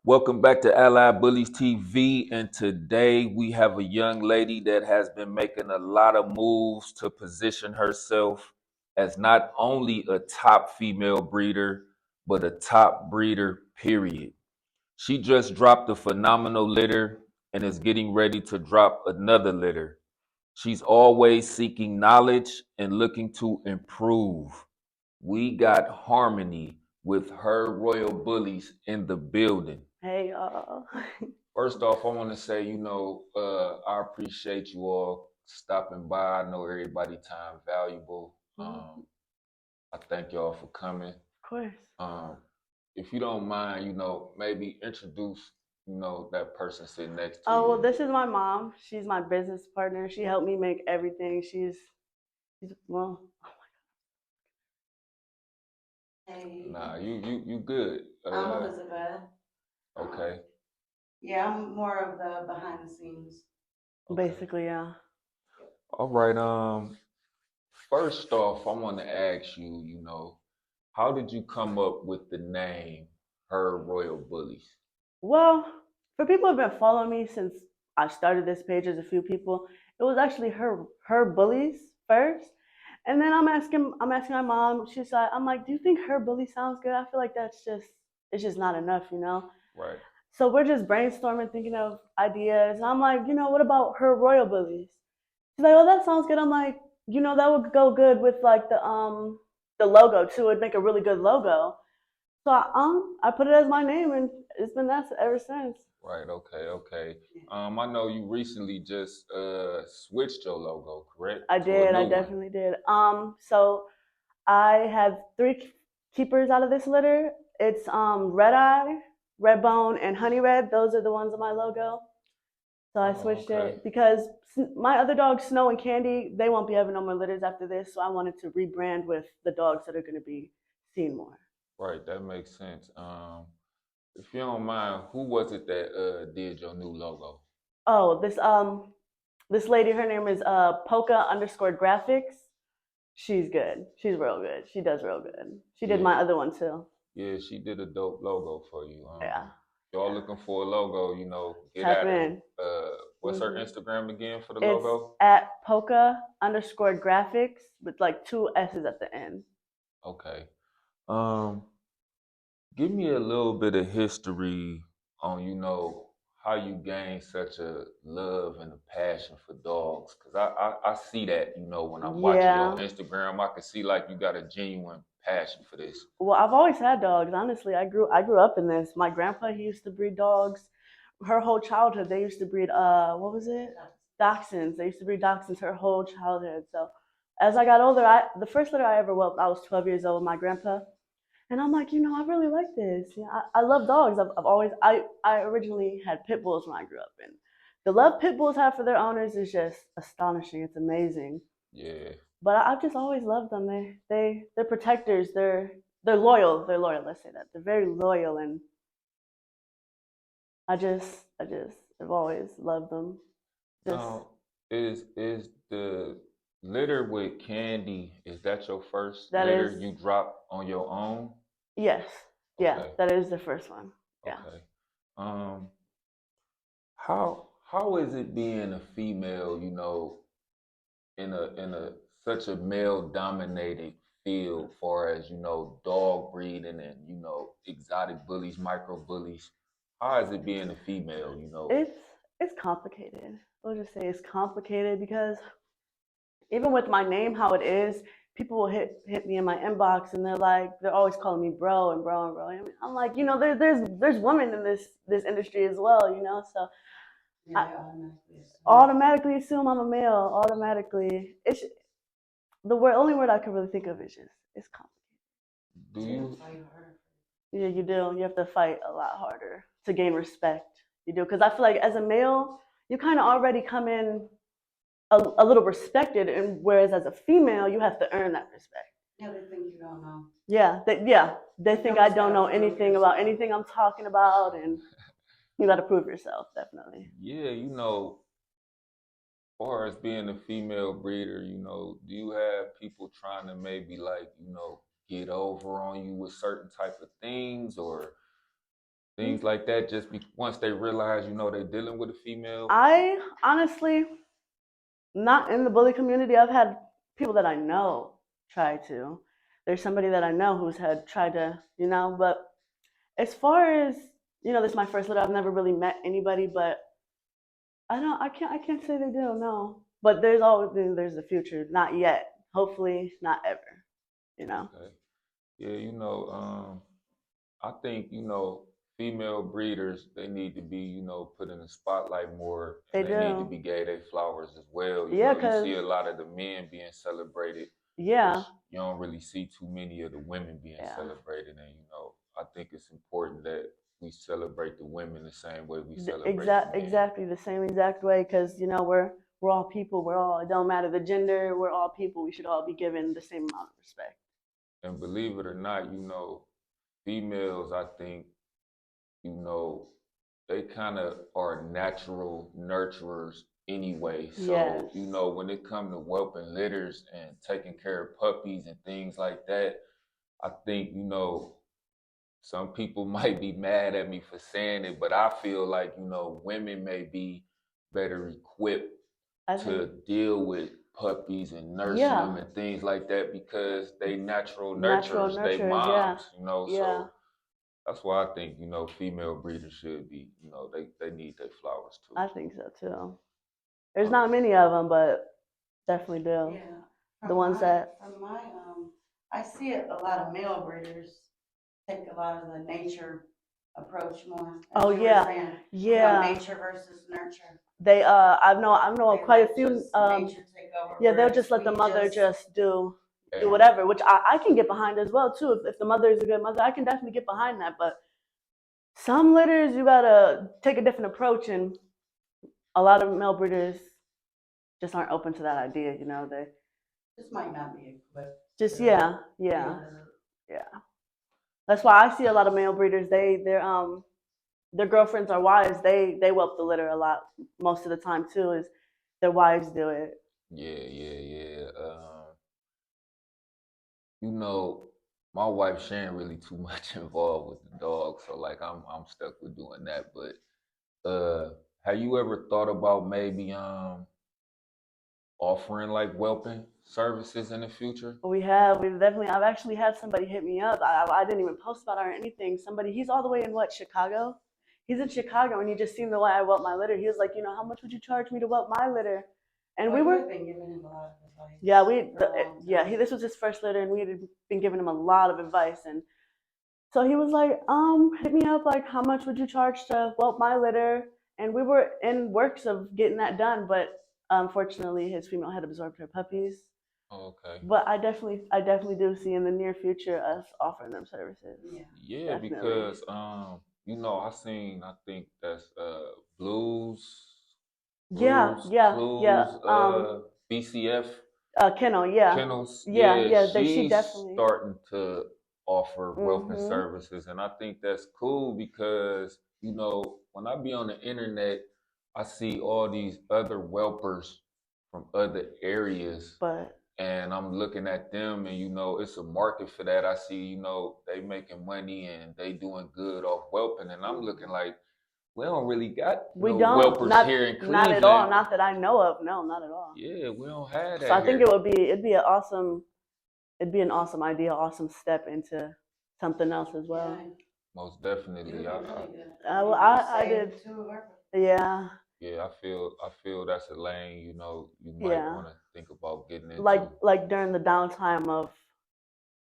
Welcome back to Allied Bullies TV, and today we have a young lady that has been making a lot of moves to position herself as not only a top female breeder, but a top breeder, period. She just dropped a phenomenal litter and is getting ready to drop another litter. She's always seeking knowledge and looking to improve. We got Harmony with Her Royal Bullies in the building. Hey y'all. First off, I want to say, I appreciate you all stopping by. I know everybody time valuable. I thank y'all for coming. Of course. If you don't mind, maybe introduce, that person sitting next to Oh you. well, this is my mom. She's my business partner. She helped me make everything. She's well. Hey, Nah, you good. I'm Elizabeth. Okay. Yeah, I'm more of the behind the scenes. Okay. Basically, yeah. All right. First off, I want to ask you, how did you come up with the name Her Royal Bullies? Well, for people who've been following me since I started this page, there's a few people. It was actually her bullies first, and then I'm asking my mom. She's like, I'm like, do you think her bully sounds good? I feel like it's just not enough, you know. Right. So we're just brainstorming, thinking of ideas. And I'm like, what about Her Royal Bullies? She's like, oh, that sounds good. I'm like, that would go good with like the logo too. It'd make a really good logo. So I put it as my name, and it's been that ever since. Right. Okay. I know you recently just switched your logo, correct? I To a did. new I one. definitely did. So I have three keepers out of this litter. It's Red Eye, Red Bone, and Honey Red. Those are the ones on my logo. So I switched okay. it because my other dogs, Snow and Candy, they won't be having no more litters after this. So I wanted to rebrand with the dogs that are going to be seen more. Right. That makes sense. If you don't mind, who was it that did your new logo? Oh, this lady, her name is Polka_graphics. She's good. She's real good. She does real good. She did my other one too. Yeah, she did a dope logo for you. Yeah. Y'all looking for a logo, get Type at her. in. What's her Instagram again for the It's logo? at Polka_graphics with like two S's at the end. Okay. Um, Give me a little bit of history on, how you gained such a love and a passion for dogs. Cause I see that, when I'm watching Yeah. your Instagram, I can see like you got a genuine passion for this. Well, I've always had dogs. Honestly, I grew up in this. My grandpa, he used to breed dogs. Her whole childhood, they used to breed what was it? Dachshunds. They used to breed dachshunds her whole childhood. So as I got older, the first litter I ever whelped, I was 12 years old with my grandpa. And I'm like, I really like this. I love dogs. I've always I originally had pit bulls when I grew up, and the love pit bulls have for their owners is just astonishing. It's amazing. Yeah. But I've just always loved them. They're protectors. They're loyal. They're loyal. Let's say that they're very loyal, and I just have always loved them. Just Now, is the litter with Candy, is that your first that litter is you dropped on your own? yes, yeah. Okay. That is the first one. Yeah. Okay. Um, how is it being a female, in a such a male dominated field far as, dog breeding and, exotic bullies, micro bullies? How is it being a female? It's complicated. I'll just say it's complicated because even with my name how it is, people will hit me in my inbox and they're always calling me bro and bro and bro. I mean, I'm like, there's women in this industry as well, so Yeah, I automatically assume. automatically assume I'm a male. Automatically, it's only word I can really think of is just it's complicated. Do You you? have to fight harder. Yeah, you do. You have to fight a lot harder to gain respect. You do because I feel like as a male, you kind of already come in a little respected, and whereas as a female, you have to earn that respect. Yeah, they think you don't know. They think I don't know anything about anything I'm talking about, and you got to prove yourself, definitely. Yeah, far as being a female breeder, do you have people trying to maybe like, get over on you with certain type of things, or things like that? Just once they realize, they're dealing with a female. I honestly, not in the bully community. I've had people that I know try to. There's somebody that I know who's had tried to, but as far as, this is my first litter. I've never really met anybody, but I can't say they do, no. But there's the future. Not yet. Hopefully not ever. Okay. Yeah, I think, female breeders, they need to be, put in the spotlight more, They and they need to do. be gave their flowers as well. Yeah, You cause see a lot of the men being celebrated, yeah, which you don't really see too many of the women being yeah. celebrated. And, I think it's important that we celebrate the women the same way we celebrate the men. Exactly the same exact way, because we're all people. It don't matter the gender. We're all people. We should all be given the same amount of respect. And believe it or not, females, I think, they kind of are natural nurturers anyway. Yes. So, when it comes to whelping litters and taking care of puppies and things like that, I think, some people might be mad at me for saying it, but I feel like, women may be better equipped to deal with puppies and nursing them and things like that because they natural nurturers, they moms, Yeah. So that's why I think, female breeders should be, they need their flowers too. I think so too. There's not many of them, but definitely do. Yeah. The ones that I see it, a lot of male breeders take a lot of the nature approach more. As Oh you were yeah, saying, yeah. Nature versus nurture. They I know They quite let a few. just nature take over, Yeah, they'll whereas just let the we mother just do Yeah. whatever, which I can get behind as well too. If the mother is a good mother, I can definitely get behind that. But some litters, you gotta take a different approach, and a lot of male breeders just aren't open to that idea. They just might not be equipped. just yeah. That's why I see a lot of male breeders. Their girlfriends or wives. They whelp the litter a lot. Most of the time too is their wives do it. Yeah. My wife, she ain't really too much involved with the dog, so like I'm stuck with doing that. But have you ever thought about maybe offering like whelping services in the future? We've definitely. I've actually had somebody hit me up. I didn't even post about it or anything. He's all the way in Chicago. He's in Chicago, and he just seen the way I whelp my litter. He was like, how much would you charge me to whelp my litter? And we were been giving him a lot of advice. Yeah, this was his first litter, and we had been giving him a lot of advice. And so he was like, hit me up, like, how much would you charge to whelp my litter? And we were in works of getting that done, but unfortunately, his female had absorbed her puppies. Oh, okay. But I definitely do see in the near future us offering them services. Yeah, because I think that's Blues, BCF. Kennels, She she's definitely starting to offer whelping services, and I think that's cool because when I be on the internet, I see all these other whelpers from other areas, and I'm looking at them, and it's a market for that. I see they making money and they doing good off whelping, and I'm looking like we don't really got whelpers here in Cleveland. Not at all. Not that I know of. No, not at all. Yeah, we don't have that. So I think it'd be an awesome idea, awesome step into something else as well. Yeah. Most definitely. I did. Yeah. Yeah, I feel that's a lane, you might want to think about getting into. Like during the downtime of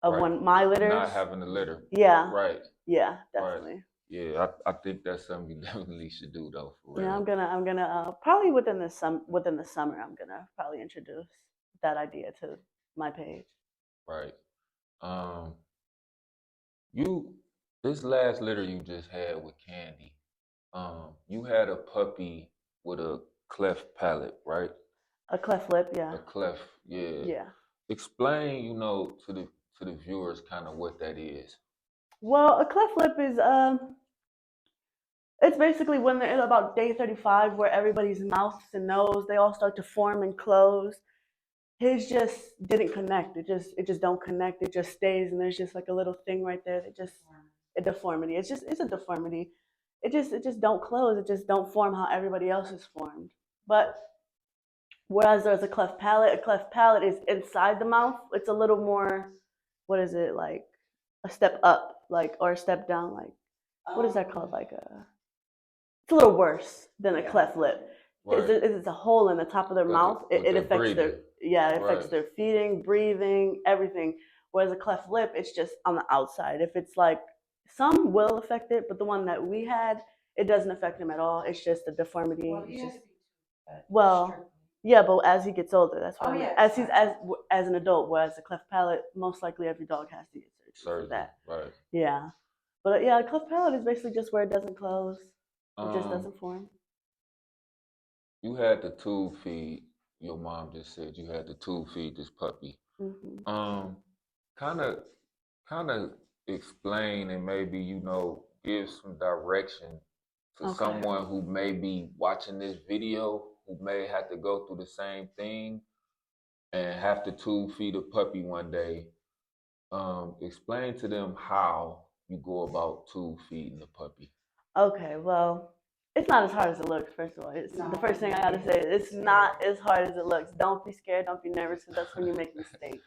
right. When my litters not having a litter. Yeah. Right. Yeah, definitely. Right. Yeah, I think that's something you definitely should do though. For real. Yeah, I'm gonna probably within the summer I'm gonna probably introduce that idea to my page. Right. This last litter you just had with Candy, you had a puppy with a cleft palate, right? A cleft lip, yeah. A cleft, yeah. Yeah. Explain, to the viewers kind of what that is. Well, a cleft lip is it's basically when they're at about day 35 where everybody's mouths and nose, they all start to form and close. His just didn't connect. It just don't connect. It just stays, and there's just like a little thing right there that just a deformity. It's a deformity. it just don't close. It just don't form how everybody else is formed. But whereas there's a cleft palate is inside the mouth. It's a little more, what is it, like a step up, like, or a step down, like, what is that called? Like it's a little worse than a cleft lip. Right. It's a hole in the top of their mouth. It affects breathing. it affects their feeding, breathing, everything. Whereas a cleft lip, it's just on the outside. If it's like, some will affect it, but the one that we had, it doesn't affect him at all. It's just a deformity. Well, It's just, well, well, yeah, but as he gets older, that's what I mean. yeah, As he's as an adult, whereas the cleft palate, most likely every dog has to get surgery for that. Right. Yeah, but yeah, cleft palate is basically just where it doesn't close. It just doesn't form. You had the tube feed. Your mom just said you had to tube feed this puppy. Mm-hmm. Kind of explain and maybe give some direction to someone who may be watching this video who may have to go through the same thing and have to tube feed a puppy one day. Explain to them how you go about tube feeding the puppy. Okay, well, it's not as hard as it looks. First of all, it's the first thing I gotta say. It's not as hard as it looks. Don't be scared. Don't be nervous, because that's when you make mistakes.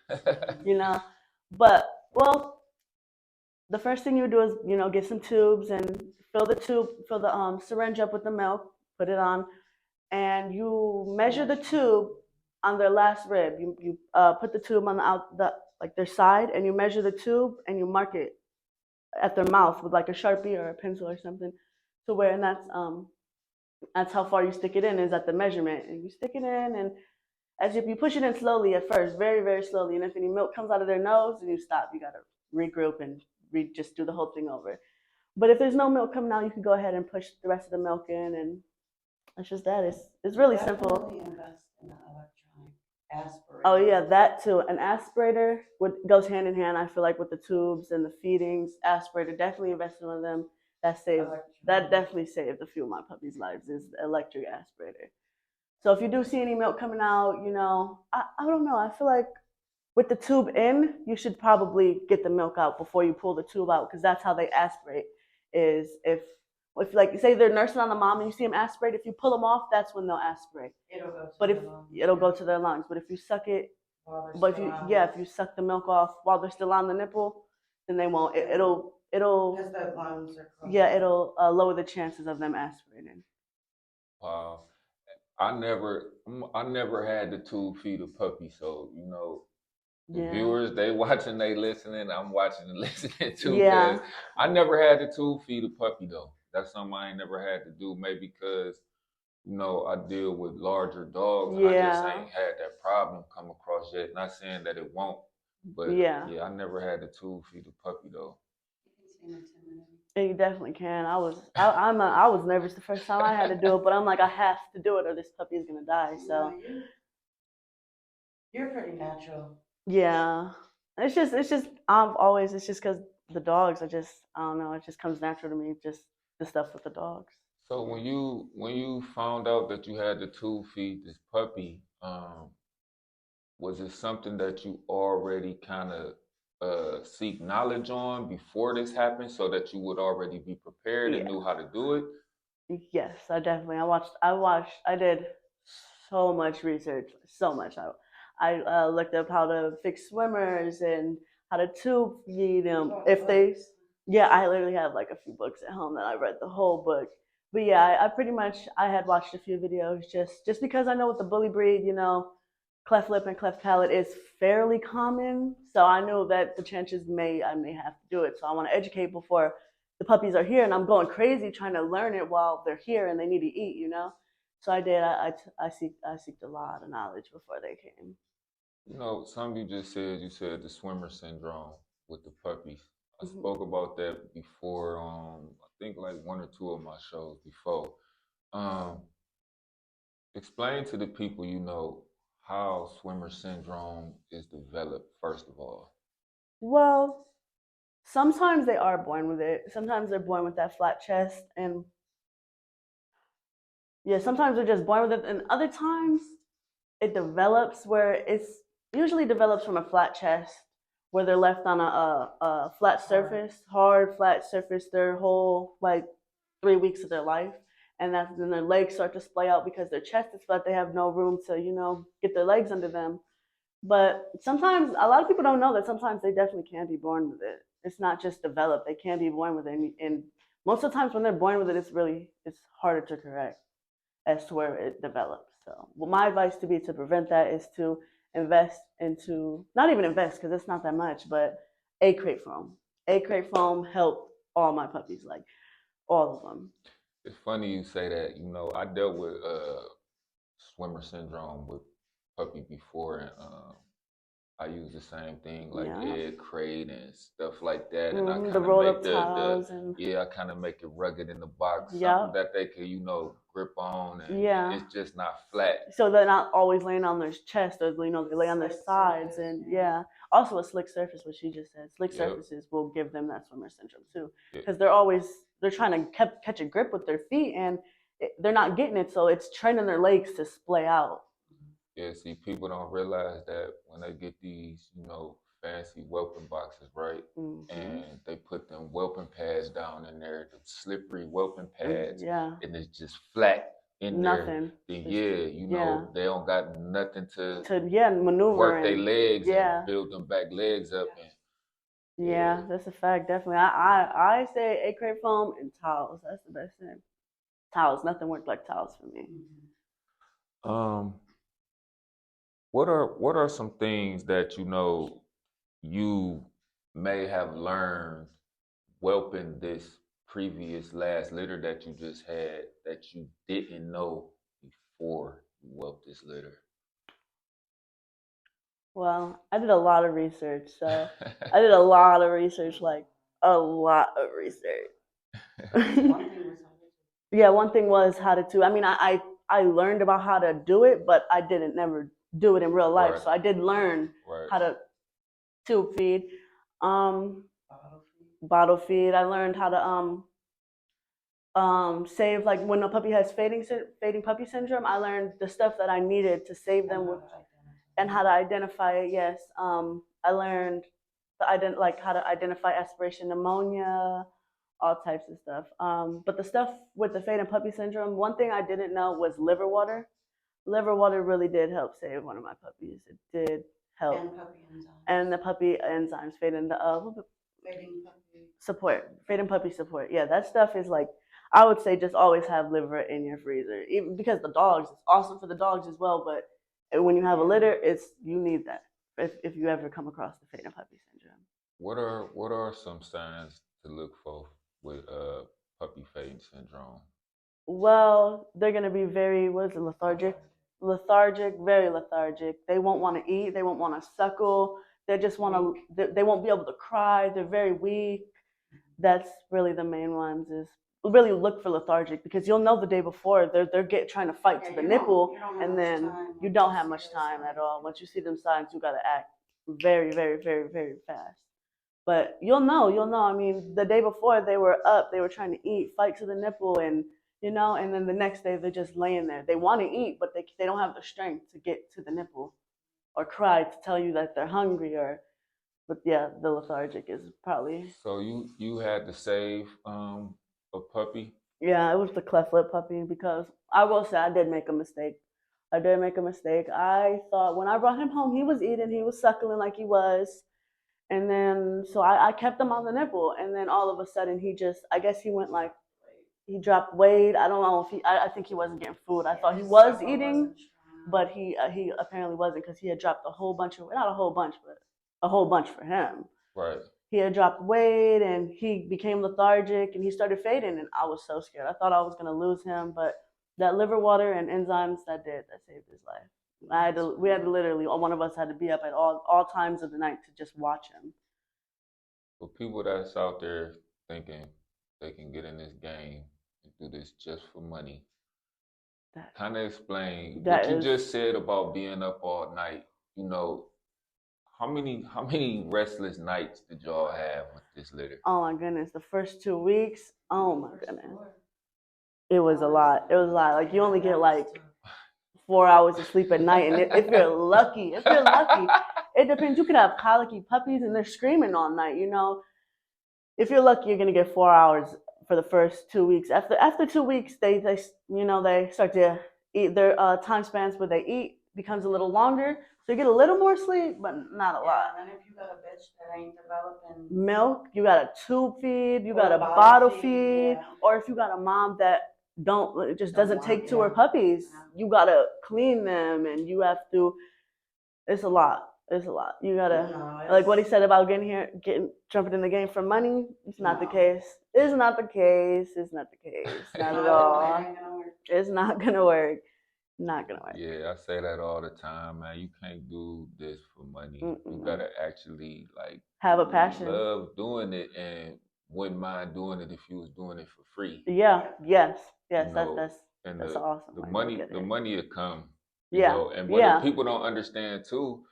But well, the first thing you do is get some tubes and fill the syringe up with the milk. Put it on, and you measure the tube on their last rib. You put the tube on their side, and you measure the tube and you mark it at their mouth with like a Sharpie or a pencil or something, to where, and that's how far you stick it in, is at the measurement, and you stick it in, and as if you push it in slowly at first, very very slowly, and if any milk comes out of their nose, then you stop. You gotta regroup and just do the whole thing over. But if there's no milk coming out, you can go ahead and push the rest of the milk in, and it's just that. It's really simple. Invest in an electronic aspirator. Oh yeah, that too. An aspirator goes hand in hand, I feel like, with the tubes and the feedings. Aspirator, definitely invest in one of them. That definitely saved a few of my puppies' lives, is the electric aspirator. So if you do see any milk coming out, I don't know. I feel like with the tube in, you should probably get the milk out before you pull the tube out, because that's how they aspirate. Is if like, say they're nursing on the mom and you see them aspirate, if you pull them off, that's when they'll aspirate. It'll go to their lungs. But if you suck it, if you suck the milk off while they're still on the nipple, then they won't. It'll because the lungs are closed. Yeah, it'll lower the chances of them aspirating. Wow. I never had to tube feed a puppy, so the viewers, they watching, they listening. I'm watching and listening too. Yeah. I never had to tube feed a puppy though. That's something I ain't never had to do. Maybe because I deal with larger dogs. And I just ain't had that problem come across yet. Not saying that it won't, but I never had to tube feed a puppy though. You definitely can. I was nervous the first time I had to do it, but I'm like, I have to do it or this puppy is gonna die. So you're pretty natural. Yeah, it's just it's just because the dogs are just, I don't know, it just comes natural to me, just the stuff with the dogs. So when you found out that you had to tube feed this puppy, was it something that you already kind of seek knowledge on before this happened, so that you would already be prepared and knew how to do it? Yes, I did so much research, so much. I looked up how to fix swimmers and how to tube feed them. I literally have like a few books at home that I read the whole book. But yeah, I pretty much, I had watched a few videos just because I know with the bully breed, cleft lip and cleft palate is fairly common. So I knew that the chances I may have to do it. So I want to educate before the puppies are here, and I'm going crazy trying to learn it while they're here and they need to eat. So I did. I seeked a lot of knowledge before they came. Something you just said. You said the swimmer syndrome with the puppies. I spoke about that before. I think like one or two of my shows before. Explain to the people, how swimmer syndrome is developed. First of all. Well, sometimes they are born with it. Sometimes they're born with that flat chest, and sometimes they're just born with it, and other times it develops where it's usually develops from a flat chest, where they're left on a flat surface, hard flat surface, their whole 3 weeks of their life, and that's then their legs start to splay out because their chest is flat. They have no room to get their legs under them. But sometimes a lot of people don't know that sometimes they definitely can be born with it. It's not just developed; they can be born with it, and most of the times when they're born with it, it's harder to correct as to where it develops. So, well, my advice to be to prevent that is to invest into not even invest because it's not that much, but egg crate foam. Egg crate foam helped all my puppies, like all of them. It's funny you say that. I dealt with swimmer syndrome with puppy before, and I use the same thing like Yeah. egg crate and stuff like that, and I The kind of rolled make up the towels and yeah, I kind of make it rugged in the box, yeah, something that they could grip on, and yeah. it's just not flat. So they're not always laying on their chest, or they lay on their sides, and yeah. Also, a slick surface, what she just said. Slick Yep. surfaces will give them that swimmer syndrome too, Yeah. because they're trying to catch a grip with their feet, and they're not getting it, so it's training their legs to splay out. Yeah, see, people don't realize that when they get these, fancy whelping boxes, right? And they put them whelping pads down in there, the slippery whelping pads, Yeah. and it's just flat in Nothing. there. Then they don't got nothing to maneuver work their legs yeah. and build them back legs up. And yeah, that's a fact. Definitely, I say egg crate foam and towels. That's the best thing. Towels. Nothing worked like towels for me. What are some things that you may have learned whelping this previous last litter that you just had that you didn't know before you whelped this litter? Well, I did a lot of research. So I did a lot of research, like a lot of research. Yeah, one thing was how to do. I mean, I learned about how to do it, but I didn't never do it in real life. Right. So I did learn Right. how to tube feed, bottle feed. I learned how to save, like when a puppy has fading puppy syndrome. I learned the stuff that I needed to save them with, and how to identify it. Yes, I learned like how to identify aspiration pneumonia, all types of stuff. But the stuff with the fading puppy syndrome, one thing I didn't know was liver water. Liver water really did help save one of my puppies. It did help. And puppy enzymes. And the puppy enzymes, fading puppy support. Yeah, that stuff is like, I would say just always have liver in your freezer, even because the dogs, it's awesome for the dogs as well. But when you have a litter, you need that if you ever come across the fading puppy syndrome. What are some signs to look for with puppy fading syndrome? Well, they're gonna be very lethargic, very lethargic. They won't want to eat. They won't want to suckle. They just want to. They won't be able to cry. They're very weak. That's really the main ones. Is really look for lethargic, because you'll know the day before they're trying to fight to the nipple, and then you don't have much time at all. Once you see them signs, you gotta act very, very, very, very fast. But you'll know. I mean, the day before they were up, they were trying to eat, fight to the nipple, and and then the next day they're just laying there. They want to eat, but they don't have the strength to get to the nipple, or cry to tell you that they're hungry, but yeah, the lethargic is probably. So you had to save a puppy? Yeah, it was the cleft lip puppy, because I will say I did make a mistake. I thought when I brought him home, he was eating, he was suckling like he was. And then, so I kept him on the nipple. And then all of a sudden, I guess he went like, he dropped weight. I don't know if I think he wasn't getting food. I thought he was eating, but he apparently wasn't, because he had dropped a whole bunch not a whole bunch, but a whole bunch for him. Right. He had dropped weight, and he became lethargic, and he started fading, and I was so scared. I thought I was going to lose him, but that liver water and enzymes, that saved his life. We had to literally, one of us had to be up at all times of the night to just watch him. For people that's out there thinking they can get in this game and do this just for money, kind of explain what you just said about being up all night. How many restless nights did y'all have with this litter? Oh my goodness, the first 2 weeks. Oh my goodness, it was a lot. Like, you only get like 4 hours of sleep at night, and if you're lucky, it depends. You could have colicky puppies, and they're screaming all night. If you're lucky, you're gonna get 4 hours for the first 2 weeks. After 2 weeks, they they start to eat. Their time spans where they eat becomes a little longer, so you get a little more sleep, but not a lot. And then if you got a bitch that ain't developing Milk, you got a tube feed, you Or got a a bottle bottle feed, feed, yeah. or if you got a mom that just Don't doesn't want, take to her yeah. puppies, Yeah. you gotta clean them, and you have to. It's a lot. It's a lot. You gotta No, like what he it's- said about jumping in the game for money. It's not the No. case. It's not the case. It's not the case. Not No, at it all. ain't gonna work. It's not gonna work. Not gonna work. Yeah, I say that all the time, man. You can't do this for money. You Mm-mm. gotta actually like Have a passion. love doing it, and wouldn't mind doing it if you was doing it for free. Yeah. Yes. You Yes. know, That's and that's the awesome. the way to look money at the it. money will come. You Yeah. know, and what Yeah. people don't understand too,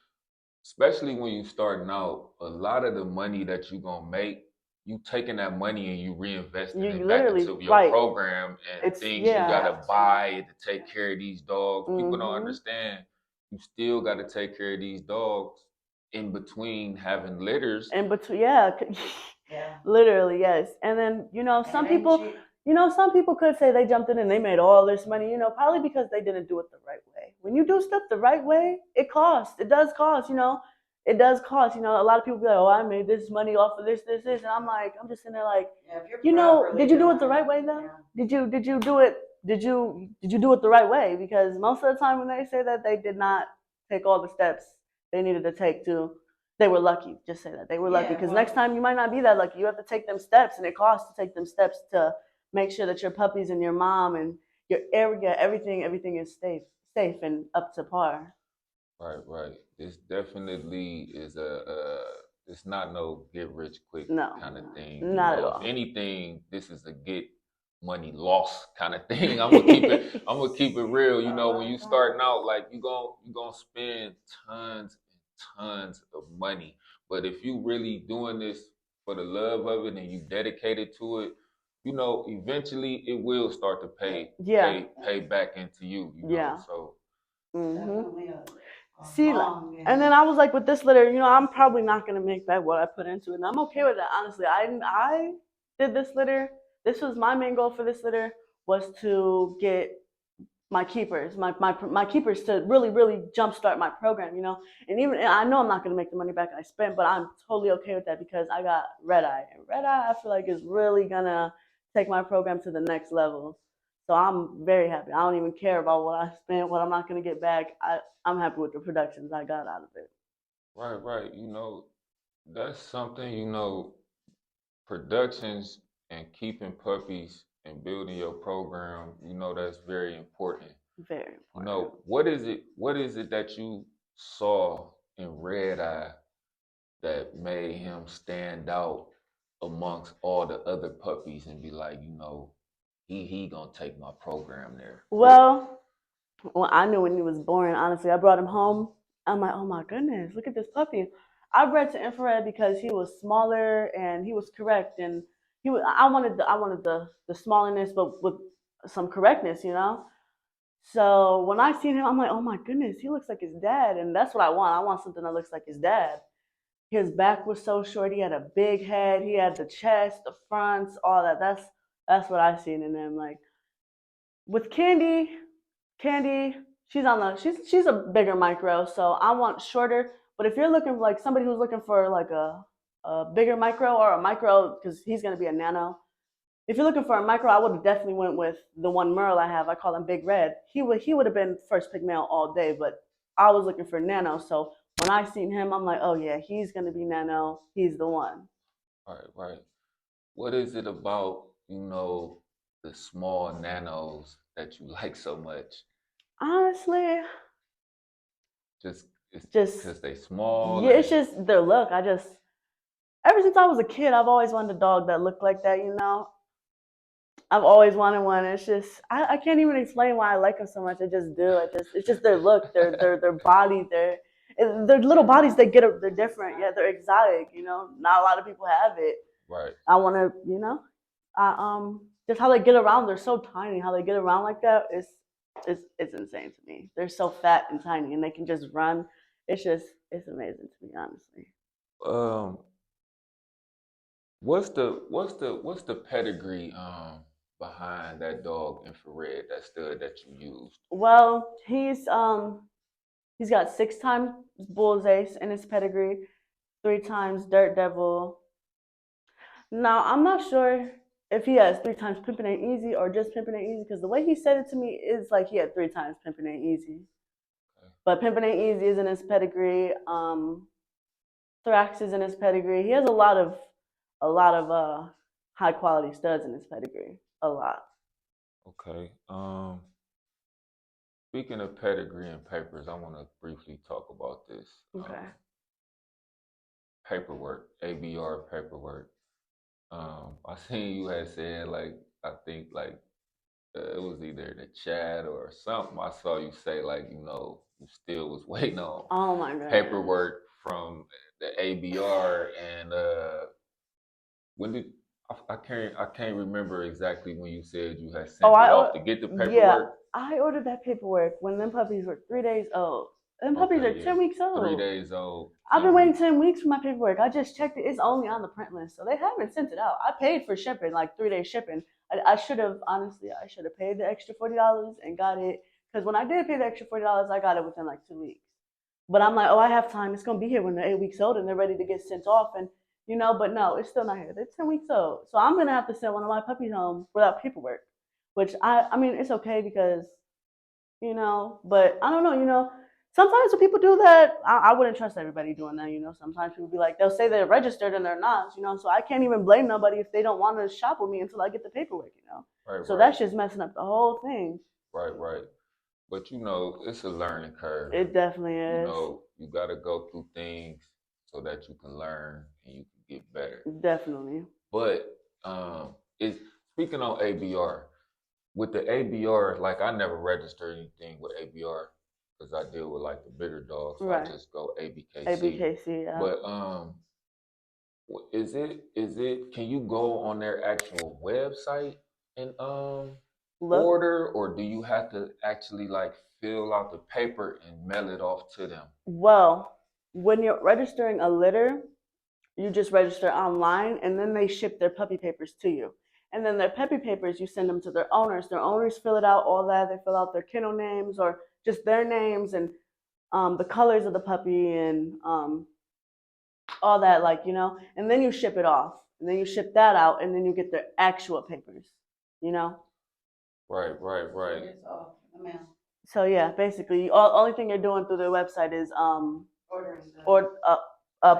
especially when you starting out, a lot of the money that you gonna make, you taking that money and you reinvesting You it back literally into your right. program and It's things you yeah. gotta buy to take care of these dogs. People don't Mhm. understand. You still gotta take care of these dogs in between having litters. In between, yeah. Yeah. Literally, yes. And then some And it ain't people. cheap. Some people could say they jumped in and they made all this money, probably because they didn't do it the right way. When you do stuff the right way, it costs. It does cost, It does cost. A lot of people be like, oh, I made this money off of this. And I'm just sitting there like, Yeah, if you're properly did you do doing it the right way though? Yeah. Did you do it? Did you do it the right way? Because most of the time when they say that they did not take all the steps they needed to take to, they were lucky. Just say that they were lucky. Yeah, Because well- next time you might not be that lucky. You have to take them steps, and it costs to take them steps to make sure that your puppies and your mom and your area, everything is safe and up to par. Right. This definitely is it's not no get rich quick No, kind of thing. not at If all. anything, this is a get money loss kind of thing. I'm gonna keep it real. When you starting out, like you gonna spend tons and tons of money. But if you really doing this for the love of it and you dedicated to it, eventually it will start to Yeah. pay back into you. Yeah. So Definitely See, and then I was like, with this litter, I'm probably not gonna make back what I put into it, and I'm okay with that. Honestly, I did this litter. This was my main goal for this litter, was to get my keepers, my keepers to really jumpstart my program, and I know I'm not gonna make the money back I spent, but I'm totally okay with that because I got red eye, and red eye I feel like is really gonna take my program to the next level. So I'm very happy. I don't even care about what I spent, what I'm not gonna get back. I'm happy with the productions I got out of it. right. That's something, productions and keeping puppies and building your program, that's very important. Very important. What is it that you saw in Red Eye that made him stand out amongst all the other puppies and be like, he gonna take my program there? Well, I knew when he was born. Honestly, I brought him home. I'm like, oh my goodness, look at this puppy. I bred to infrared because he was smaller and he was correct, and he was. I wanted the smalliness, but with some correctness. So when I seen him, I'm like, oh my goodness, he looks like his dad, and that's what I want. I want something that looks like his dad. His back was so short. He had a big head. He had the chest, the fronts, all that. That's what I seen in him. Like with Candy, she's a bigger micro, so I want shorter. But if you're looking for like somebody who's looking for like a bigger micro or a micro, because he's gonna be a nano. If you're looking for a micro, I would have definitely went with the one Merle I have. I call him Big Red. He would have been first pick male all day, but I was looking for nano. So when I seen him, I'm like, oh yeah, he's gonna be nano. He's the one. Right. What is it about, the small nanos that you like so much? Honestly, Just it's just because they small. yeah, it's just their look. Ever since I was a kid, I've always wanted a dog that looked like that. I've always wanted one. It's just I can't even explain why I like them so much. I just do. It's just their look, their body, their little bodies. They're different. Yeah, they're exotic. Not a lot of people have it. Right. I want to, just how they get around. They're so tiny. How they get around like that is it's insane to me. They're so fat and tiny, and they can just run. It's amazing to me, honestly. Um, What's the pedigree behind that dog infrared, that stud that you used? Well, he's got 6 times Bulliez in his pedigree, 3 times Dirt Devil. Now I'm not sure if he has 3 times Pimpin' Ain't Easy or just Pimpin' Ain't Easy, because the way he said it to me is like he had 3 times Pimpin' Ain't Easy. Okay. But Pimpin' Ain't Easy is in his pedigree. Thorax is in his pedigree. He has a lot of high quality studs in his pedigree. A lot. Okay. Speaking of pedigree and papers, I want to briefly talk about this. Okay. Paperwork, ABR paperwork. I seen you had said, like, I think like it was either in the chat or something. I saw you say, like, you still was waiting on Oh my god. paperwork from the ABR, and when did I can't remember exactly when you said you had sent it off to get the paperwork. Yeah, I ordered that paperwork when them puppies were 3 days old. Them puppies Okay, are yeah. 10 weeks old. 3 days old. I've 10 been waiting weeks. 10 weeks for my paperwork. I just checked it. It's only on the print list, so they haven't sent it out. I paid for shipping, like 3 day shipping. I should have, honestly, I should have paid the extra $40 and got it, because when I did pay the extra $40, I got it within like 2 weeks. But I'm like, oh, I have time. It's gonna be here when they're 8 weeks old and they're ready to get sent off, and but no, it's still not here. They're 10 weeks old, so I'm gonna have to send one of my puppies home without paperwork, which I mean, it's okay because but I don't know, sometimes when people do that, I wouldn't trust everybody doing that, sometimes people be like, they'll say they're registered and they're not, so I can't even blame nobody if they don't want to shop with me until I get the paperwork. Right, So right. that's just messing up the whole thing. Right. But it's a learning curve. It definitely is. You got to go through things so that you can learn and you can get better. Definitely. But it's speaking on ABR. With the ABR, like, I never registered anything with ABR because I deal with like the bigger dogs. So Right. I just go ABKC. ABKC, yeah. But is it? Can you go on their actual website and Look, order, or do you have to actually like fill out the paper and mail it off to them? well, when you're registering a litter, you just register online, and then they ship their puppy papers to you. And then their puppy papers, you send them to their owners. Their owners fill it out, all that. They fill out their kennel names or just their names and the colors of the puppy and all that, and then you ship it off. And then you ship that out, and then you get their actual papers, Right. It's off the mail. So yeah, basically, only thing you're doing through their website is Ordering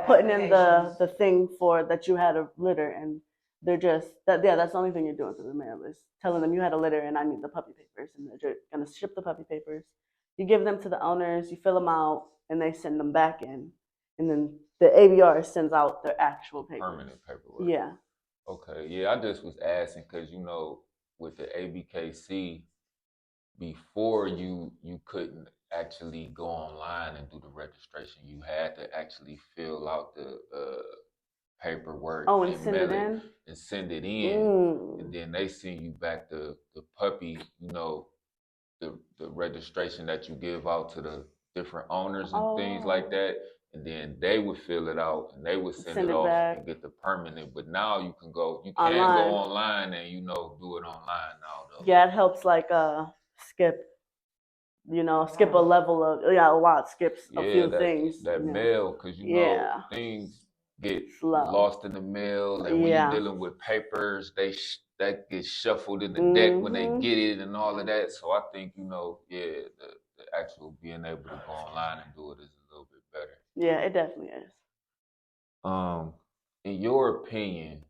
putting in the thing for that you had a litter, and they're just that's the only thing you're doing through the mail is telling them you had a litter and I need the puppy papers, and they're gonna ship the puppy papers. You give them to the owners, you fill them out, and they send them back in, and then the ABR sends out their actual papers. Permanent paperwork. Yeah. Okay. Yeah, I just was asking because with the ABKC, before you couldn't actually go online and do the registration. You had to actually fill out the paperwork and send it in. And send it in, and then they send you back the puppy, the registration that you give out to the different owners and things like that, and then they would fill it out and they would send it off back and get the permanent. But now you can go online and do it online now though. Yeah, it helps skip skip a level of a lot, skips a few things. That mail, because things get slow, lost in the mail, and when you're dealing with papers, that gets shuffled in the deck when they get it and all of that. So I think the actual being able to go online and do it is a little bit better. Yeah, it definitely is. In your opinion,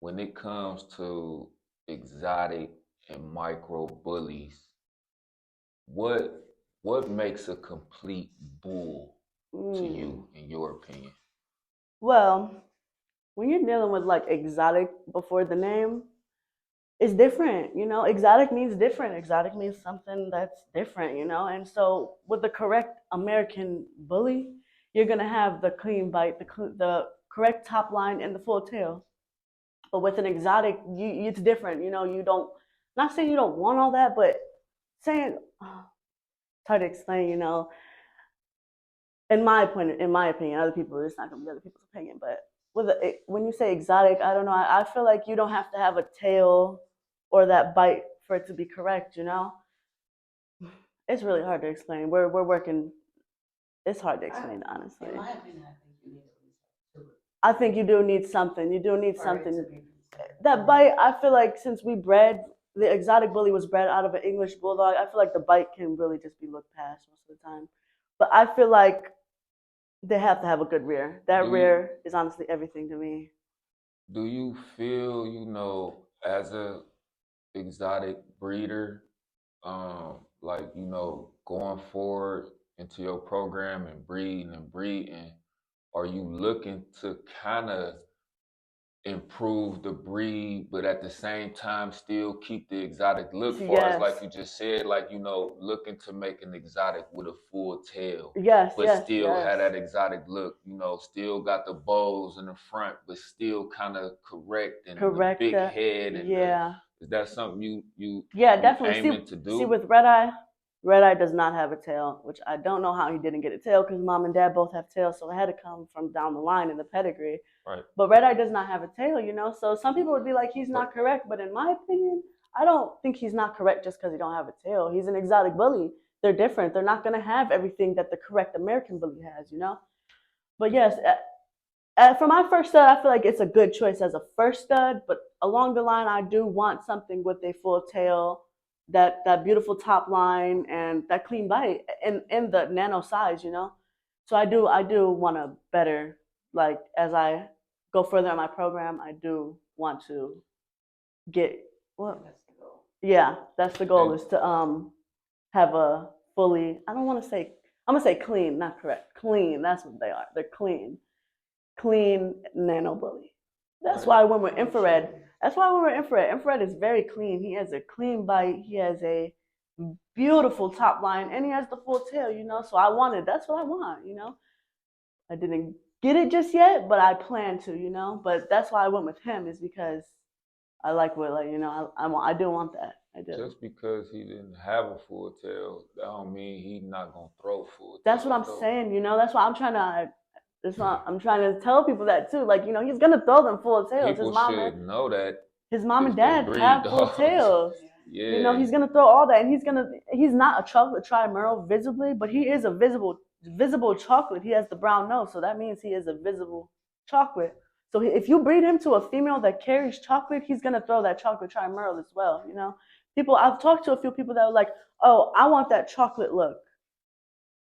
when it comes to exotic and micro bullies, what makes a complete bull to you, in your opinion? Well, when you're dealing with like exotic before the name, it's different. Exotic means different. Exotic means something that's different. And so with the correct American bully, you're gonna have the clean bite, the correct top line, and the full tail. But with an exotic, it's different. You don't. Not saying you don't want all that, but saying it's hard to explain. In my opinion, other people, it's not gonna be other people's opinion, but when you say exotic, I don't know. I feel like you don't have to have a tail or that bite for it to be correct. You know, it's really hard to explain. We're working. It's hard to explain, honestly. In my opinion, I think you need at least two. I think you do need something. You do need for it to something. be That bite, I feel like since we bred the exotic bully was bred out of an English bulldog, I feel like the bite can really just be looked past most of the time. But I feel like they have to have a good rear. That rear is honestly everything to me. Do you feel, as a exotic breeder, like, going forward into your program and breeding, are you looking to kind of improve the breed, but at the same time still keep the exotic look? Far as like Yes. you just said, like, looking to make an exotic with a full tail, Yes, but yes, still yes. have that exotic look, still got the bows in the front, but still kind of correct and the Correct big that. head and Yeah. is that something you Yeah, definitely. aiming to See, do? with Red Eye does not have a tail, which I don't know how he didn't get a tail because mom and dad both have tails, so it had to come from down the line in the pedigree. Right. But Red Eye does not have a tail, you know. So some people would be like, he's not correct, but in my opinion, I don't think he's not correct just because he don't have a tail. He's an exotic bully. They're different. They're not gonna have everything that the correct American bully has, you know. But yes, for my first stud, I feel like it's a good choice as a first stud. But along the line, I do want something with a full tail, that beautiful top line, and that clean bite, in the nano size, you know. So I do want a better, like, as I go further in my program, I do want to get what. That's the goal. Yeah, that's the goal, And is to have a fully. I don't want to say. I'm gonna say clean, not correct. Clean. That's what they are. They're clean nano bully. That's right. why I went with infrared. That's why I went with infrared. Infrared is very clean. He has a clean bite. He has a beautiful top line, and he has the full tail. You know, so That's what I want. You know, I didn't get it just yet, but I plan to. You know, but that's why I went with him, is because I like what, like, you know, I do want that. I do. Just because he didn't have a full tail, that don't mean he's not gonna throw full tail. That's what I'm saying. You know, that's why I'm trying to. That's why I'm trying to tell people that too. Like, you know, he's gonna throw them full tails. People should know that His mom and if they dad breed have full dogs. tails. Yeah. You know, he's gonna throw all that, and he's not a chocolate trimerle visibly, but he is a visible chocolate. He has the brown nose, so that means he is a visible chocolate. So if you breed him to a female that carries chocolate, he's gonna throw that chocolate trimerle as well. You know, I've talked to a few people that were like, "Oh, I want that chocolate look,"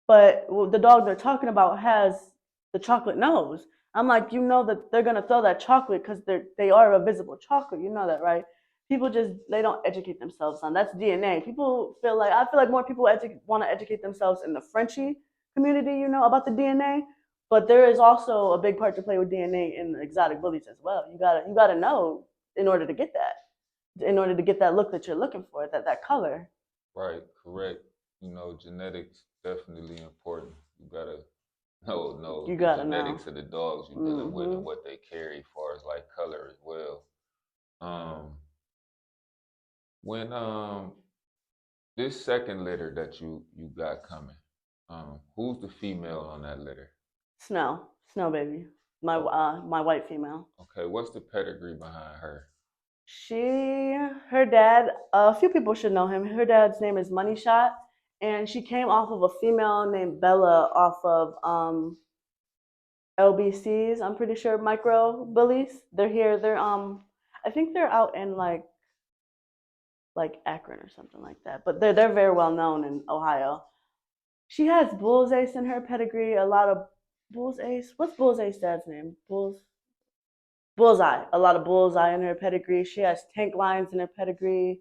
but the dog they're talking about has the chocolate nose. I'm like, you know that they're gonna throw that chocolate because they are a visible chocolate. You know that, right? People just, they don't educate themselves on that's DNA. I feel like more people want to educate themselves in the Frenchie community, you know, about the DNA. But there is also a big part to play with DNA in the exotic bullies as well. You gotta know in order to get that look that you're looking for, that color. Right, correct. Genetics definitely important. You gotta know You the gotta genetics know. of the dogs you're dealing with and what they carry as far as like color as well. Um, when this second litter that you got coming, who's the female on that litter? Snow baby, my white female. Okay, what's the pedigree behind her? Her dad, a few people should know him. Her dad's name is Money Shot, and she came off of a female named Bella off of LBCs. I'm pretty sure micro bullies. They're here. I think they're out in like Akron or something like that. But they're very well known in Ohio. She has Bull's Ace in her pedigree. A lot of Bull's Ace. What's Bull's Ace dad's name? Bullseye. A lot of Bullseye in her pedigree. She has tank lines in her pedigree.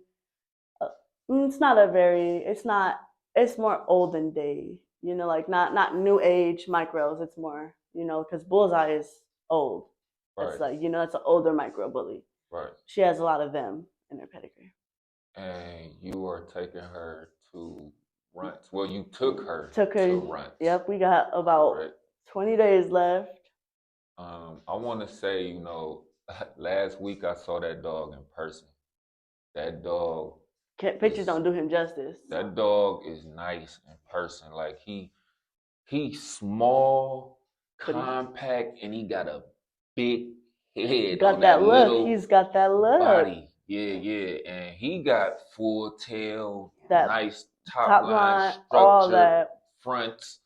Uh, it's not a very. It's not. It's more olden day. You know, like not new age micros. It's more, you know, because Bullseye is old. Right. It's like, you know, it's an older micro bully. Right. She has a lot of them in her pedigree. And you are taking her to Runts. Well, you took her to Runts. Yep, we got about Correct. 20 days left. I want to say, last week I saw that dog in person. That dog. Pictures don't do him justice. That dog is nice in person. Like he's small, compact, and he got a big head Got on that that look. little He's got that look. body. Yeah. And he got full tail, That nice top top line line, all structure, that. fronts.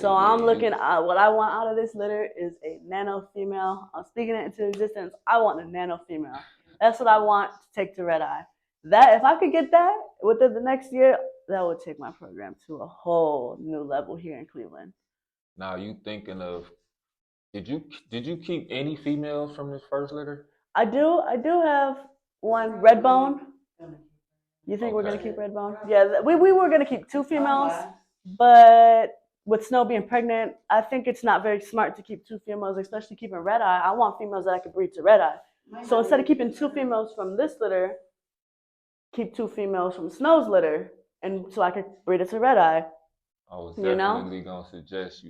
So I'm looking. You What I want out of this litter is a nano female. I'm speaking it into existence. I want a nano female. That's what I want to take to Red Eye. That if I could get that within the next year, that would take my program to a whole new level here in Cleveland. now you thinking of did you keep any females from this first litter? I do have one Redbone. You think we're gonna Okay. keep Redbone? Yeah, we were gonna keep two females, but with Snow being pregnant, I think it's not very smart to keep two females, especially keeping Red Eye. I want females that I could breed to Red Eye. So instead of keeping two females from this litter, keep two females from Snow's litter, and so I could breed it to Red Eye. I was You know? definitely gonna suggest,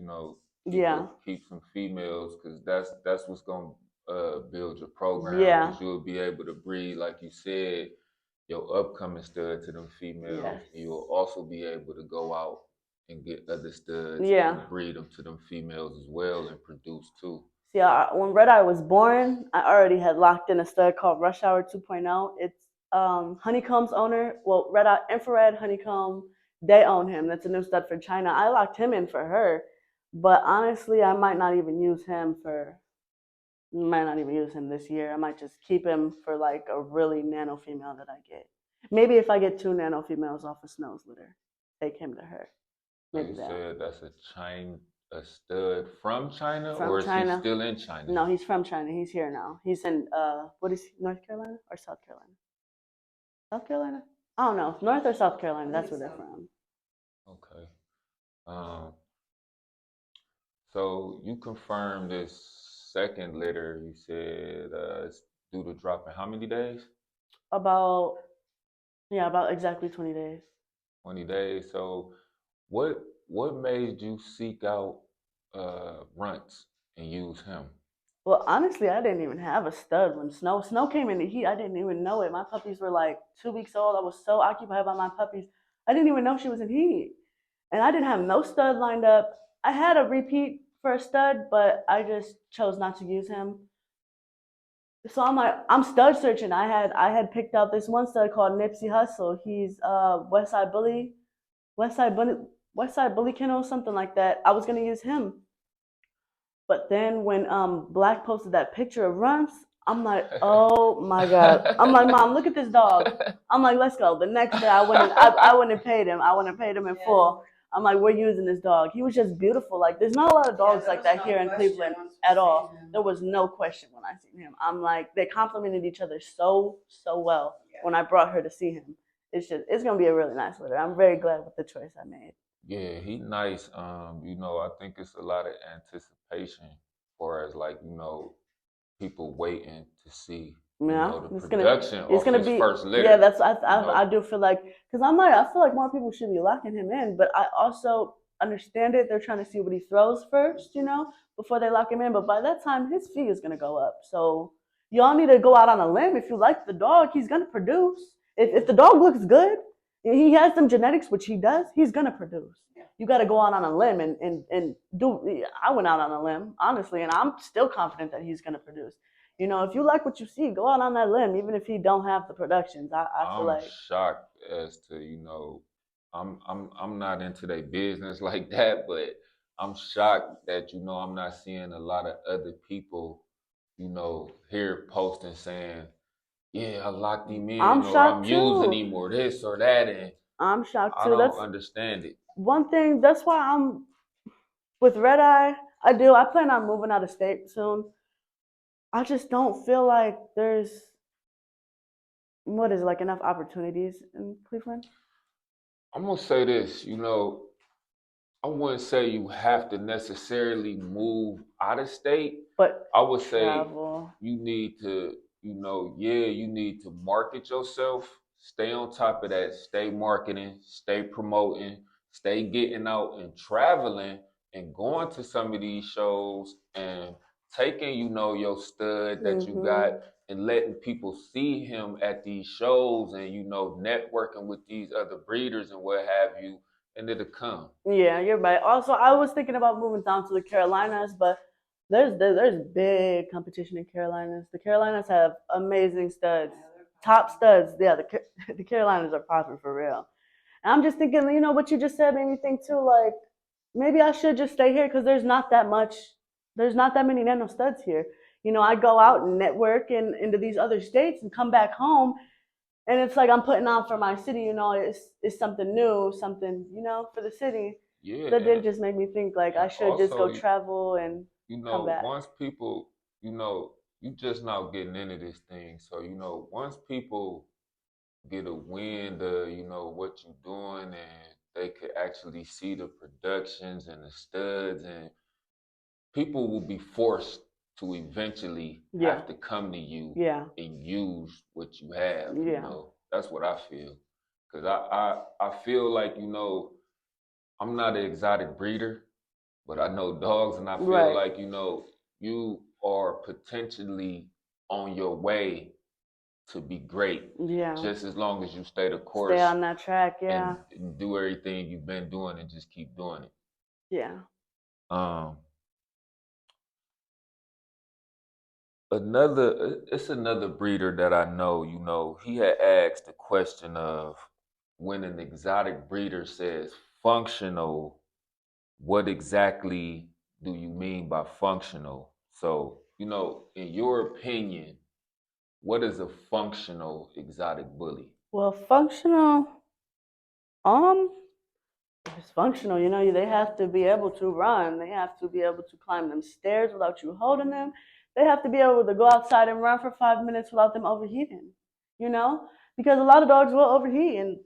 Yeah. keep some females because that's what's gonna build your program Yeah. because you'll be able to breed, like you said, your upcoming stud to them females. Yes. You'll also be able to go out and get other studs Yeah. and breed them to them females as well and produce too. See, when Red Eye was born, I already had locked in a stud called Rush Hour 2.0. It's Honeycomb's owner. Well, Red Eye, Infrared, Honeycomb, they own him. That's a new stud for China. I locked him in for her, but honestly, I might not even use him this year. I might just keep him for like a really nano female that I get. Maybe if I get two nano females off of Snow's litter, take him to her. So Maybe you that. said that's a stud from China, From or is China. he still in China? No, he's from China. He's here now. He's in what is he, North Carolina or South Carolina? South Carolina? I don't know. North or South Carolina. That's where they're from. Okay. So you confirmed this second litter. You said it's due to drop in how many days? About exactly 20 days. 20 days. So what made you seek out Runts and use him? Well, honestly, I didn't even have a stud when Snow came in the heat. I didn't even know it. My puppies were like 2 weeks old. I was so occupied by my puppies. I didn't even know she was in heat. And I didn't have no stud lined up. I had a repeat for a stud, but I just chose not to use him. So I'm stud searching. I had picked out this one stud called Nipsey Hussle. He's West Side Bully, West Side Bully, West Side Bully Kennel, something like that. I was gonna use him. But then when Black posted that picture of Runts, I'm like, oh my God. I'm like, Mom, look at this dog. I'm like, let's go. The next day I went and paid him. I went and paid him in full. I'm like, we're using this dog. He was just beautiful. Like, there's not a lot of dogs like that here in Cleveland at all. There was no question when I seen him. I'm like, they complimented each other so well when I brought her to see him. It's gonna be a really nice litter. I'm very glad with the choice I made. Yeah, he nice. I think it's a lot of anticipation for as people waiting to see the production of his first litter. Yeah, that's I do feel like because I feel like more people should be locking him in, but I also understand it. They're trying to see what he throws first, before they lock him in. But by that time, his fee is gonna go up. So y'all need to go out on a limb. If you like the dog, he's gonna produce. If the dog looks good, he has some genetics, which he does. He's gonna produce. You got to go out on a limb and do. I went out on a limb, honestly, and I'm still confident that he's gonna produce. If you like what you see, go out on that limb, even if he don't have the productions. I feel like I'm shocked as to I'm not into their business like that, but I'm shocked that I'm not seeing a lot of other people here posting saying, yeah, I locked him in, or I'm using him, or this or that, and I'm shocked too. I don't understand it. One thing, that's why I'm with Red Eye. I plan on moving out of state soon. I just don't feel like there's enough opportunities in Cleveland. I'm gonna say this, I wouldn't say you have to necessarily move out of state, but I would say travel. you need to, you need to market yourself, stay on top of that, stay marketing, stay promoting, stay getting out and traveling and going to some of these shows and taking, your stud that you got and letting people see him at these shows and, networking with these other breeders and what have you, and it'll come. Yeah, you're right. Also, I was thinking about moving down to the Carolinas, but There's big competition in Carolinas. The Carolinas have amazing studs, top studs. Yeah, the Carolinas are popping for real. And I'm just thinking, what you just said made me think too. Like maybe I should just stay here because there's not that many nano studs here. I go out and network into these other states and come back home, and it's like I'm putting on for my city. It's something new, something for the city. Yeah, That did just make me think like I and should just go also, travel and come back. once people, you just now getting into this thing. So, once people get a wind of, what you're doing, and they could actually see the productions and the studs, and people will be forced to eventually Yeah, have to come to you yeah, and use what you have, yeah. That's what I feel. Cause I feel like, I'm not an exotic breeder, but I know dogs, and I feel Right. like, you are potentially on your way to be great, Yeah. just as long as you stay the Stay course on that track. and, Yeah. do everything you've been doing and just keep doing it. Yeah. Um, another breeder that I know, he had asked the question of, when an exotic breeder says functional, what exactly do you mean by functional? So, in your opinion, what is a functional exotic bully? Well, functional. Um, if it's functional, they have to be able to run. They have to be able to climb them stairs without you holding them. They have to be able to go outside and run for 5 minutes without them overheating. You know, because a lot of dogs will overheat, and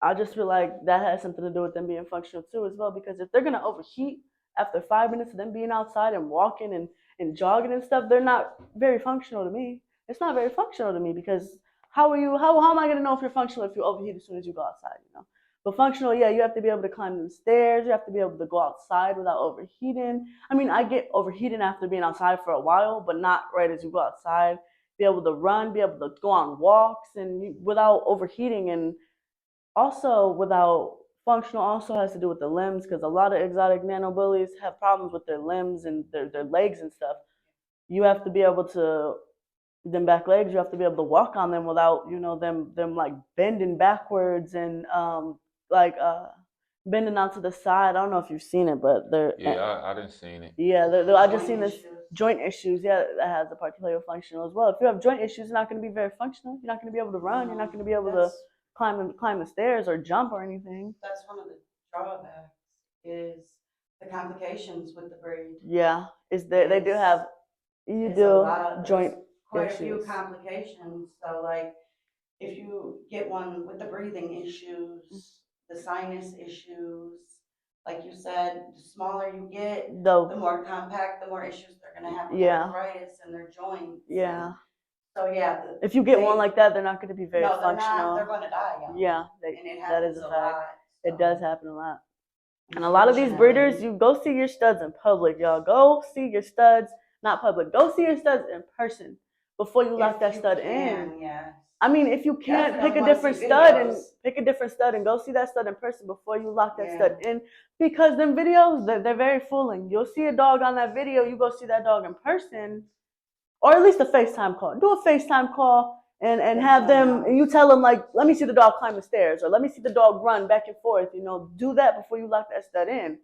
I just feel like that has something to do with them being functional too, as well. Because if they're gonna overheat after 5 minutes of them being outside and walking and jogging and stuff, they're not very functional to me. It's not very functional to me because how am I gonna know if you're functional if you overheat as soon as you go outside? But functional, yeah, you have to be able to climb them stairs. You have to be able to go outside without overheating. I mean, I get overheating after being outside for a while, but not right as you go outside. Be able to run, be able to go on walks, and without overheating, and also without functional also has to do with the limbs because a lot of exotic nano bullies have problems with their limbs and their legs and stuff. You have to be able to them back legs, you have to be able to walk on them without them like bending backwards and like bending out to the side. I don't know if you've seen it, but they're Yeah, I didn't seen it. yeah, I just seen this joint issues. Yeah, that has a particular functional as well. If you have joint issues, you're not going to be very functional. You're not going to be able to run. You're not going to be able to climb the stairs or jump or anything. That's one of the drawbacks is the complications with the breed. Yeah, is there they do have you do joint Quite a few issues. complications. So like if you get one with the breathing issues, the sinus issues, like you said, the smaller you get, the more compact, the more issues they're gonna have with arthritis in their joints. Yeah. So yeah, if you get one like that, they're not going to be very functional. Not. They're going to die young. Yeah, and it that is happens a fact. lot. It does happen a lot. And a lot of these breeders, you go see your studs in public, y'all. Go see your studs, not public. Go see your studs in person before you lock that stud in. Yes. I mean, if you can't pick a different stud and go see that stud in person before you lock that stud in, because them videos they're very fooling. You'll see a dog on that video, you go see that dog in person, or at least a FaceTime call. Do a FaceTime call and have them, and you tell them like, let me see the dog climb the stairs, or let me see the dog run back and forth. Do that before you lock that stud in,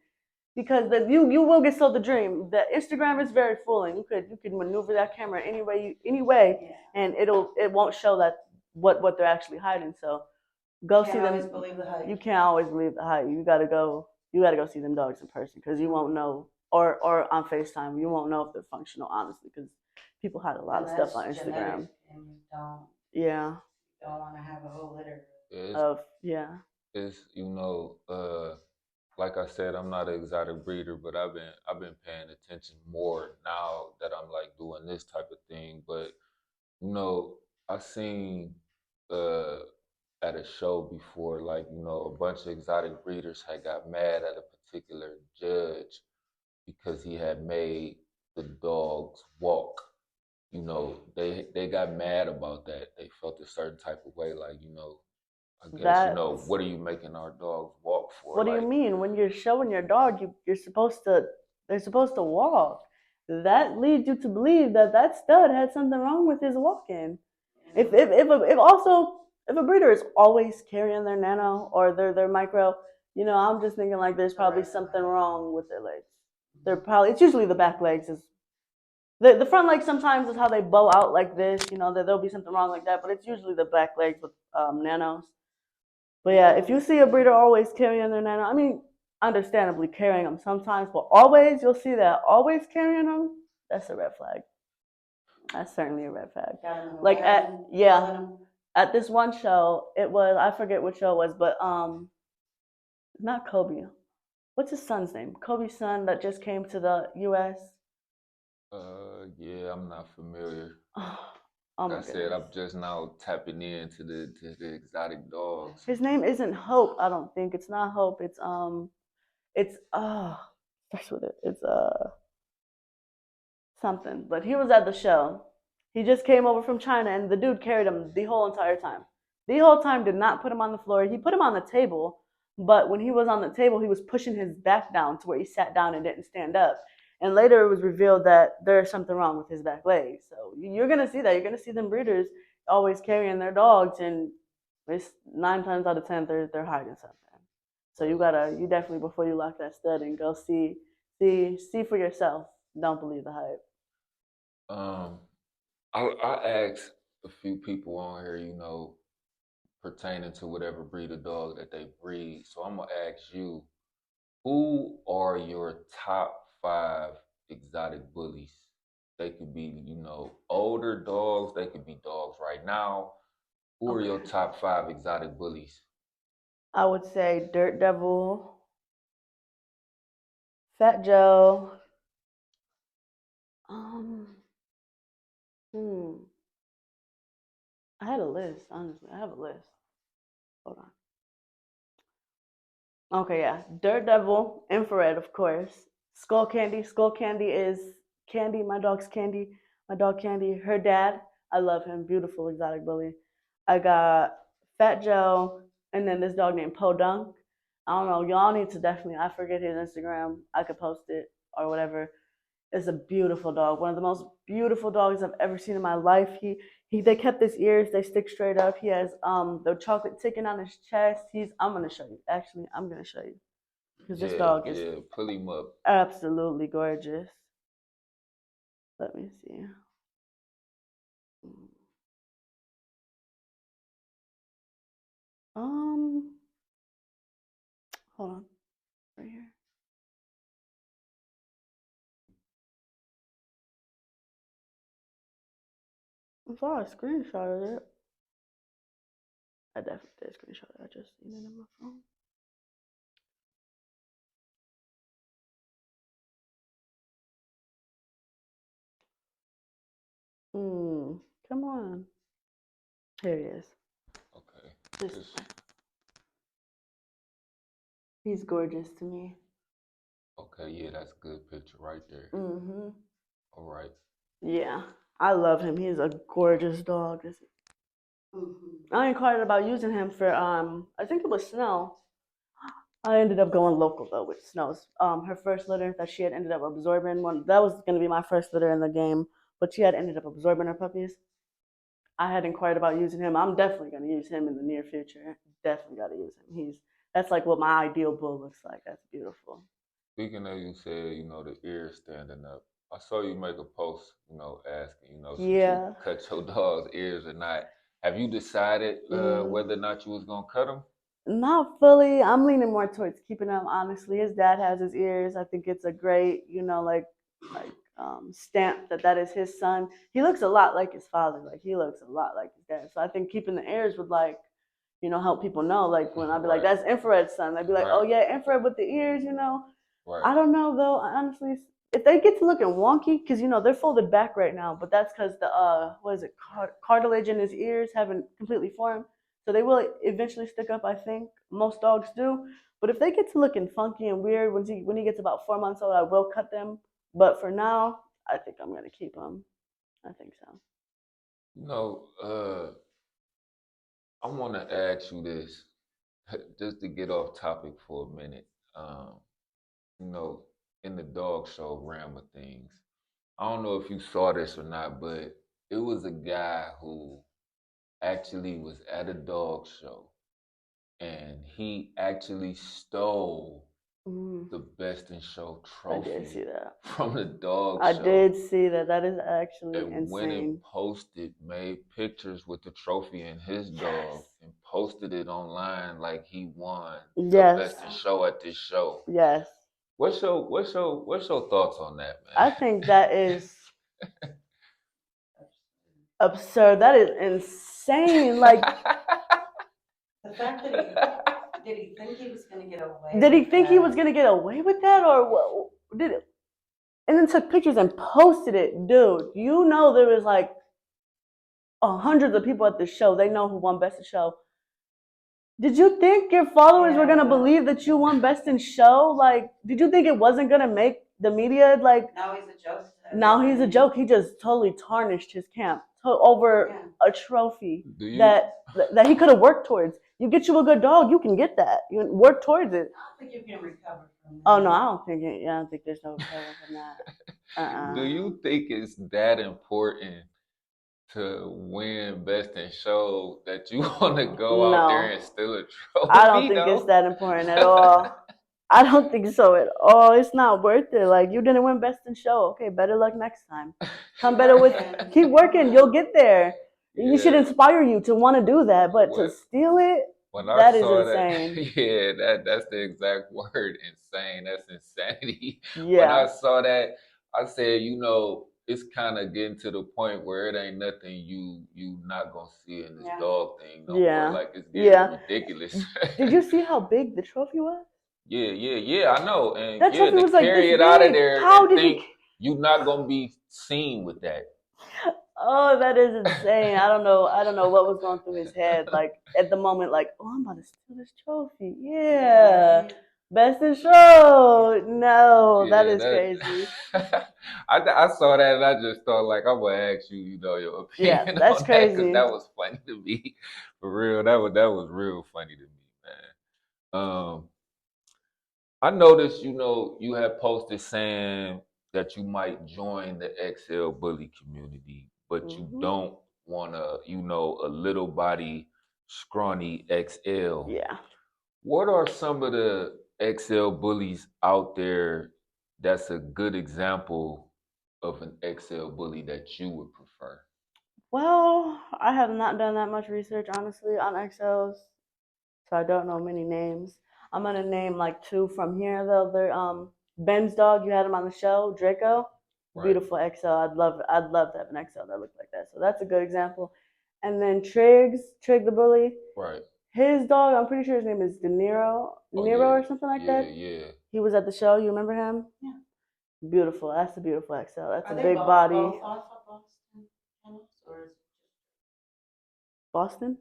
because you will get sold the dream. The Instagram is very fooling. You could maneuver that camera any way, and it won't show that what they're actually hiding. So go see them. You can't always believe the hype. You gotta go. You gotta go see them dogs in person because you won't know, or on FaceTime you won't know if they're functional, honestly, because people hide a lot of stuff on Instagram. And you don't. Yeah. You don't want to have a whole litter of It's like I said, I'm not an exotic breeder, but I've been paying attention more now that I'm like doing this type of thing. But I seen uh at a show before, like, a bunch of exotic breeders had got mad at a particular judge because he had made the dogs walk. They got mad about that. They felt a certain type of way, like, I guess, what are you making our dogs walk for? What do you mean? When you're showing your dog, they're supposed to walk. that leads you to believe that that stud had something wrong with his walking. If a breeder is always carrying their nano or their micro, I'm just thinking like there's probably something wrong with their legs. It's usually the back legs is the front legs sometimes is how they bow out like this. There'll be something wrong like that, but it's usually the back legs with nanos. But yeah, if you see a breeder always carrying their nano, I mean, understandably carrying them sometimes, but always you'll see that always carrying them. That's a red flag. That's certainly a red flag. Like at this one show, it was I forget what show it was, but not Kobe. What's his son's name? Kobe's son that just came to the U.S. Yeah, I'm not familiar. Oh Like my I said, goodness. I'm just now tapping into the exotic dogs. His name isn't Hope. I don't think it's not Hope. It's starts with it. It's something. But he was at the show. He just came over from China, and the dude carried him the whole entire time. The whole time did not put him on the floor. He put him on the table, but when he was on the table, he was pushing his back down to where he sat down and didn't stand up. And later it was revealed that there's something wrong with his back legs. So you're gonna see that. You're gonna see them breeders always carrying their dogs, and it's 9 times out of 10 they're hiding something. So you definitely before you lock that stud and go see for yourself. Don't believe the hype. Um, I asked a few people on here, pertaining to whatever breed of dog that they breed. So I'm gonna ask you, who are your top 5 exotic bullies? They could be, older dogs. They could be dogs right now. Who are your Okay. top 5 exotic bullies? I would say Dirt Devil, Fat Joe. Um, hmm. I had a list, honestly. I have a list. Hold on. Okay, yeah. Dirt Devil, Infrared, of course. Skull Candy. Skull Candy is Candy, my dog's Candy. My dog Candy. Her dad, I love him. Beautiful exotic bully. I got Fat Joe, and then this dog named Podunk. I don't know. Y'all need to definitely, I forget his Instagram. I could post it or whatever. It's a beautiful dog. One of the most beautiful dogs I've ever seen in my life. They kept his ears, they stick straight up. He has the chocolate ticking on his chest. I'm gonna show you. Actually, I'm gonna show you. Because this Yeah, dog is yeah, pull him up. absolutely gorgeous. Let me see. Um, hold on. Right here. I saw a screenshot of it. I definitely did a screenshot it. I just seen it in my phone. Come on. Here he is. Okay. This Just He's gorgeous to me. okay, yeah, that's a good picture right there. Mm-hmm. All right. Yeah, I love him. He's a gorgeous dog. I inquired about using him for I think it was Snow. I ended up going local though with Snow's. Her first litter that she had ended up absorbing one that was gonna be my first litter in the game, but she had ended up absorbing her puppies. I had inquired about using him. I'm definitely gonna use him in the near future. Definitely gotta use him. That's like what my ideal bull looks like. That's beautiful. Speaking of, you said, the ears standing up. I saw you make a post, asking, should you Yeah. cut your dog's ears or not? Have you decided Mm. whether or not you was gonna cut them? Not fully. I'm leaning more towards keeping him. Honestly, his dad has his ears. I think it's a great, stamp that is his son. He looks a lot like his father. Like he looks a lot like his dad. So I think keeping the ears would help people know. Like when I'd be like, Right, "That's Infrared's son," they'd be like, right, "Oh yeah, Infrared with the ears." right. I don't know though. Honestly, if they get to looking wonky, because they're folded back right now, but that's because the what is it, cartilage in his ears haven't completely formed, so they will eventually stick up. I think most dogs do, but if they get to looking funky and weird when he gets about 4 months old, I will cut them. But for now, I think I'm gonna keep him. I think so. You know, I want to ask you this, just to get off topic for a minute. Um, you know, in the dog show realm of things, I don't know if you saw this or not, but it was a guy who actually was at a dog show and he actually stole the Best in Show I did see trophy that. from the dog I show. did see that. That is actually And went and insane. posted, made pictures with the trophy and his dog, and posted it online like he won the Best in Show at this show. Yes. What's your thoughts on that, man? I think that is absurd. That is insane. Like, The fact that did he think he was going to get away? did he think he was gonna get away with that, or what? Did it? And then took pictures and posted it, dude. You know there was like hundreds of people at the show. They know who won Best in Show. Did you think your followers were gonna believe that you won Best in Show? Like, did you think it wasn't gonna make the media? Like, now he's a joke. Now he's a joke. He just totally tarnished his camp over a trophy that he could have worked towards. You get you a good dog, you can get that. You work towards it. I don't think you can recover from that. Oh no, I don't think it. I don't think there's no recovery from that. Do you think it's that important to win Best in Show that you want to go out there and steal a trophy? I don't think it's that important at all. I don't think so at all. It's not worth it. Like, you didn't win Best in Show. Okay, better luck next time. Come better with. Keep working. You'll get there. Yeah. You should inspire you to want to do that, but to steal it. That is insane. That's the exact word, insane. That's insanity. Yeah. When I saw that, I said, it's kind of getting to the point where it ain't nothing you not gonna see in this dog thing no more. Like, it's getting ridiculous. Did you see how big the trophy was? Yeah, I know. And that trophy was carry it out of there. How did think you're not gonna be seen with that? Oh, that is insane. I don't know what was going through his head. Like, at the moment, like, oh, I'm about to steal this trophy. Yeah. Best in Show. No, that is crazy. I saw that and I just thought, like, I'm gonna ask you, your opinion. Yeah, that's crazy. Because that was funny to me. For real, that was real funny to me, man. I noticed, you have posted saying that you might join the XL bully community, but you don't want a little body, scrawny XL. Yeah. What are some of the XL bullies out there that's a good example of an XL bully that you would prefer? Well, I have not done that much research, honestly, on XLs, so I don't know many names. I'm gonna name like two from here though. They're Ben's dog. You had him on the show, Draco. Right. Beautiful XL. I'd love to have an XL that looked like that. So that's a good example. And then Trig the bully. Right. His dog, I'm pretty sure his name is De Niro, or something like that. Yeah. He was at the show. You remember him? Yeah. Beautiful. That's a beautiful XL. That's a big body. Both off of Boston kennels, or is it Boston?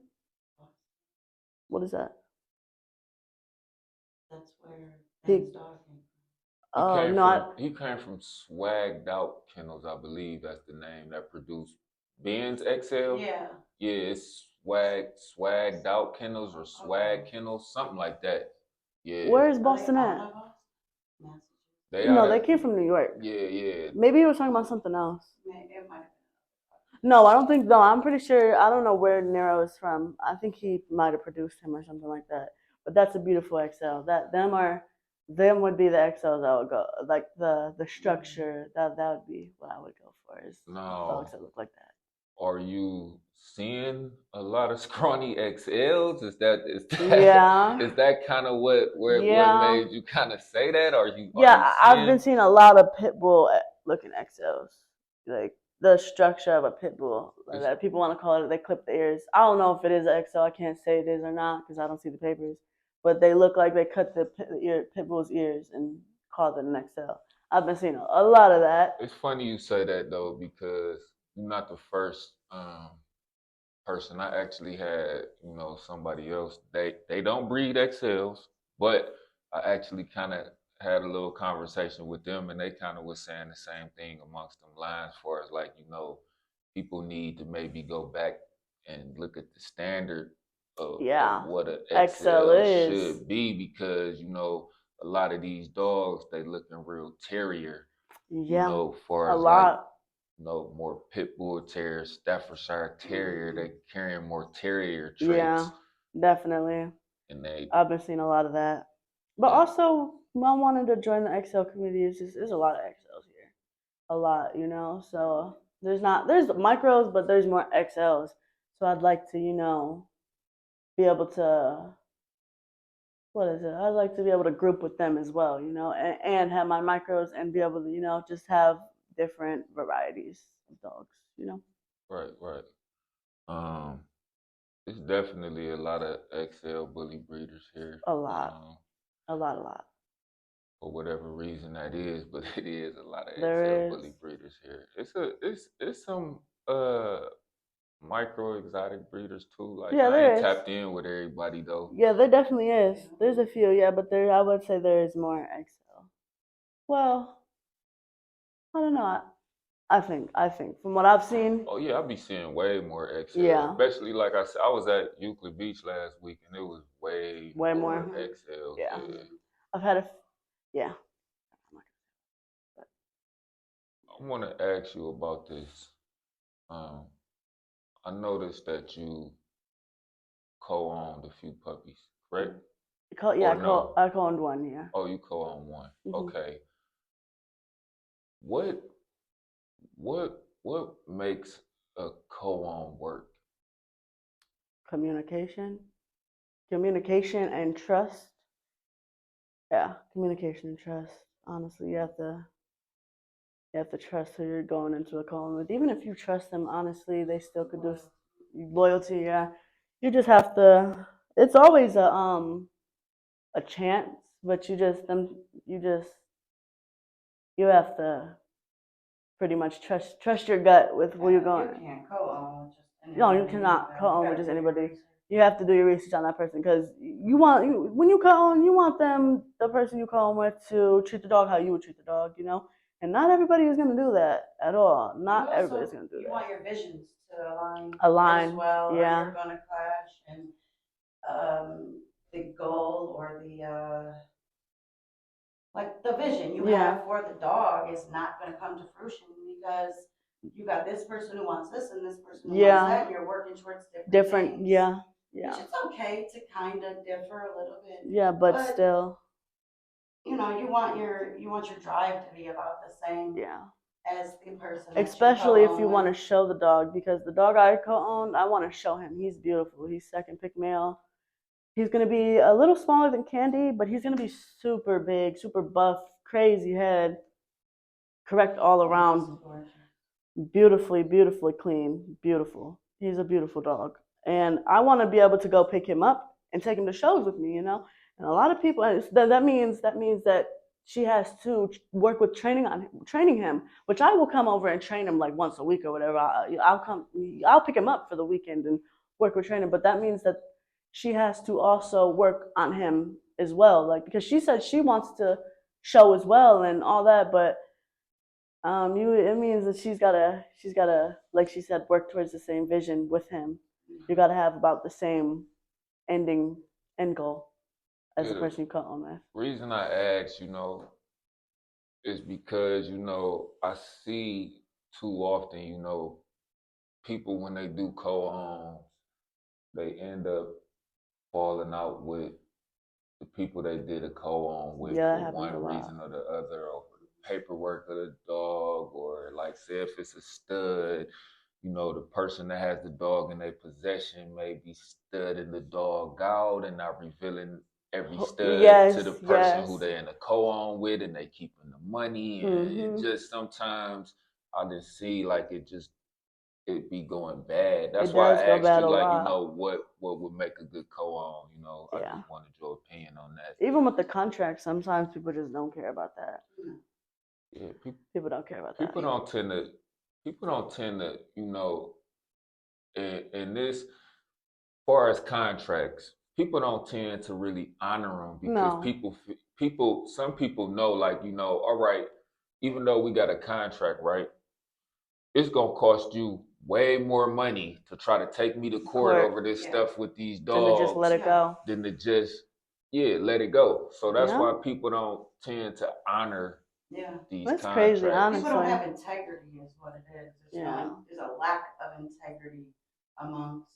What is that? That's where Ben's dog came from. Oh, no. He came from Swagged Out Kennels, I believe that's the name that produced Ben's XL. Yeah. Yeah, it's Swagged Out Kennels or Swag Kennels, something like that. Yeah. Where is Boston at? They came from New York. Yeah. Maybe he was talking about something else. It might have been. No, I don't think. No, I'm pretty sure. I don't know where Nero is from. I think he might have produced him or something like that. But that's a beautiful XL. Them would be the XLs I would go. Like the structure that would be what I would go for. Is dogs that look like that. Are you seeing a lot of scrawny XLs? Is that is that kind of what made you kind of say that? I've been seeing a lot of pit bull looking XLs, like the structure of a pit bull. Like that people want to call it. They clip the ears. I don't know if it is an XL. I can't say it is or not because I don't see the papers. But they look like they cut the pit bull's ears and called it an XL. I've been seeing a lot of that. It's funny you say that though because you're not the first person. I actually had, somebody else. They don't breed XLs, but I actually kind of had a little conversation with them, and they kind of was saying the same thing amongst them lines for us, like, people need to maybe go back and look at the standard of what an XL should be because, a lot of these dogs, they looking real terrier. Yeah, far a as like, lot. more pit bull terriers, Staffordshire Terrier, they carrying more terrier traits. Yeah, definitely. And they, I've been seeing a lot of that. But and, also, I wanted to join the XL community. There's a lot of XLs here, a lot, So there's micros, but there's more XLs. So I'd like to, be able to what is it? I'd like to be able to group with them as well, and have my micros and be able to, just have different varieties of dogs. right. Um, it's definitely a lot of XL bully breeders here. A lot, a lot, a lot. For whatever reason that is, but it is a lot of XL There is. bully breeders here. It's some micro exotic breeders too. Like Yeah, I there ain't is. tapped in with everybody though. Yeah, there definitely is. There's a few, yeah, but I would say there is more XL. Well, I don't know. I think from what I've seen. Oh yeah, I be seeing way more XL. Yeah. Especially like I said, I was at Euclid Beach last week and it was way more more. XL. Yeah. I've had yeah. I want to ask you about this. Um, I noticed that you co-owned a few puppies, correct? I co-owned one, yeah. Oh, you co-own one. Mm-hmm. Okay. What what makes a co-own work? Communication and trust. Yeah, communication and trust. Honestly, you have to trust who you're going into a co-own with. Even if you trust them, honestly, they still could do loyalty. Yeah, you just have to. It's always a chance, but you have to pretty much trust your gut with who you're going. You can't co-own with just anybody. No, you cannot co-own with just anybody. You have to do your research on that person because when you co-own, you want the person you co-own with to treat the dog how you would treat the dog, And not everybody is going to do that at all. Not everybody's going to do that. You want your visions to align as well, yeah. Or you're going to clash, and the goal or the vision you have for the dog is not going to come to fruition because you got this person who wants this and this person who wants that, and you're working towards different things. Yeah. Which it's okay to kind of differ a little bit. Yeah, but still, you want your drive to be about the same. Yeah. As the person. Especially if you want to show the dog, because the dog I co-own, I want to show him he's beautiful. He's second pick male. He's going to be a little smaller than Candy, but he's going to be super big, super buff, crazy head, correct all around, beautifully clean, beautiful. He's a beautiful dog. And I want to be able to go pick him up and take him to shows with me, And a lot of people, that means that she has to work with training him, which I will come over and train him like once a week or whatever. I'll pick him up for the weekend and work with training, but that means that she has to also work on him as well, because she said she wants to show as well and all that, but it means that she's gotta, like she said, work towards the same vision with him. You gotta have about the same end goal as the person you co-own with. Reason I ask, is because, I see too often, people when they do co-owns, they end up falling out with the people they did a co-own with for one reason or the other, over the paperwork of the dog, or like say if it's a stud, the person that has the dog in their possession may be studding the dog out and not revealing every stud to the person who they're in a co-own with, and they keeping the money, and it just sometimes I just see like it be going bad. That's why I asked you, like, what would make a good co-own, I just wanted your opinion on that. Even with the contract, sometimes people just don't care about that. Yeah, people don't care about that. People don't tend to, in this, as far as contracts, people don't tend to really honor them because some people know, like, all right, even though we got a contract, right, it's gonna cost you way more money to try to take me to court over this stuff with these dogs than to just let it go. Let it go. So that's why people don't tend to honor these That's contracts. crazy, honestly. People don't have integrity, is what it is. Yeah. There's a lack of integrity amongst.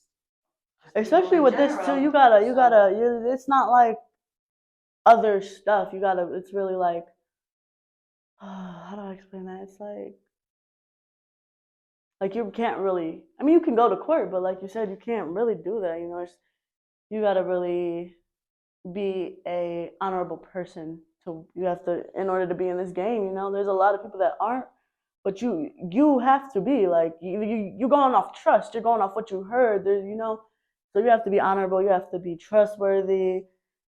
Especially with this too, you gotta. It's not like other stuff. You gotta. It's really like. How do I explain that? It's like you can't really. I mean, you can go to court, but like you said, you can't really do that. You know, you gotta really be a honorable person to. You have to in order to be in this game. You know, there's a lot of people that aren't, but you have to be like you're going off trust. You're going off what you heard. There's so you have to be honorable. You have to be trustworthy,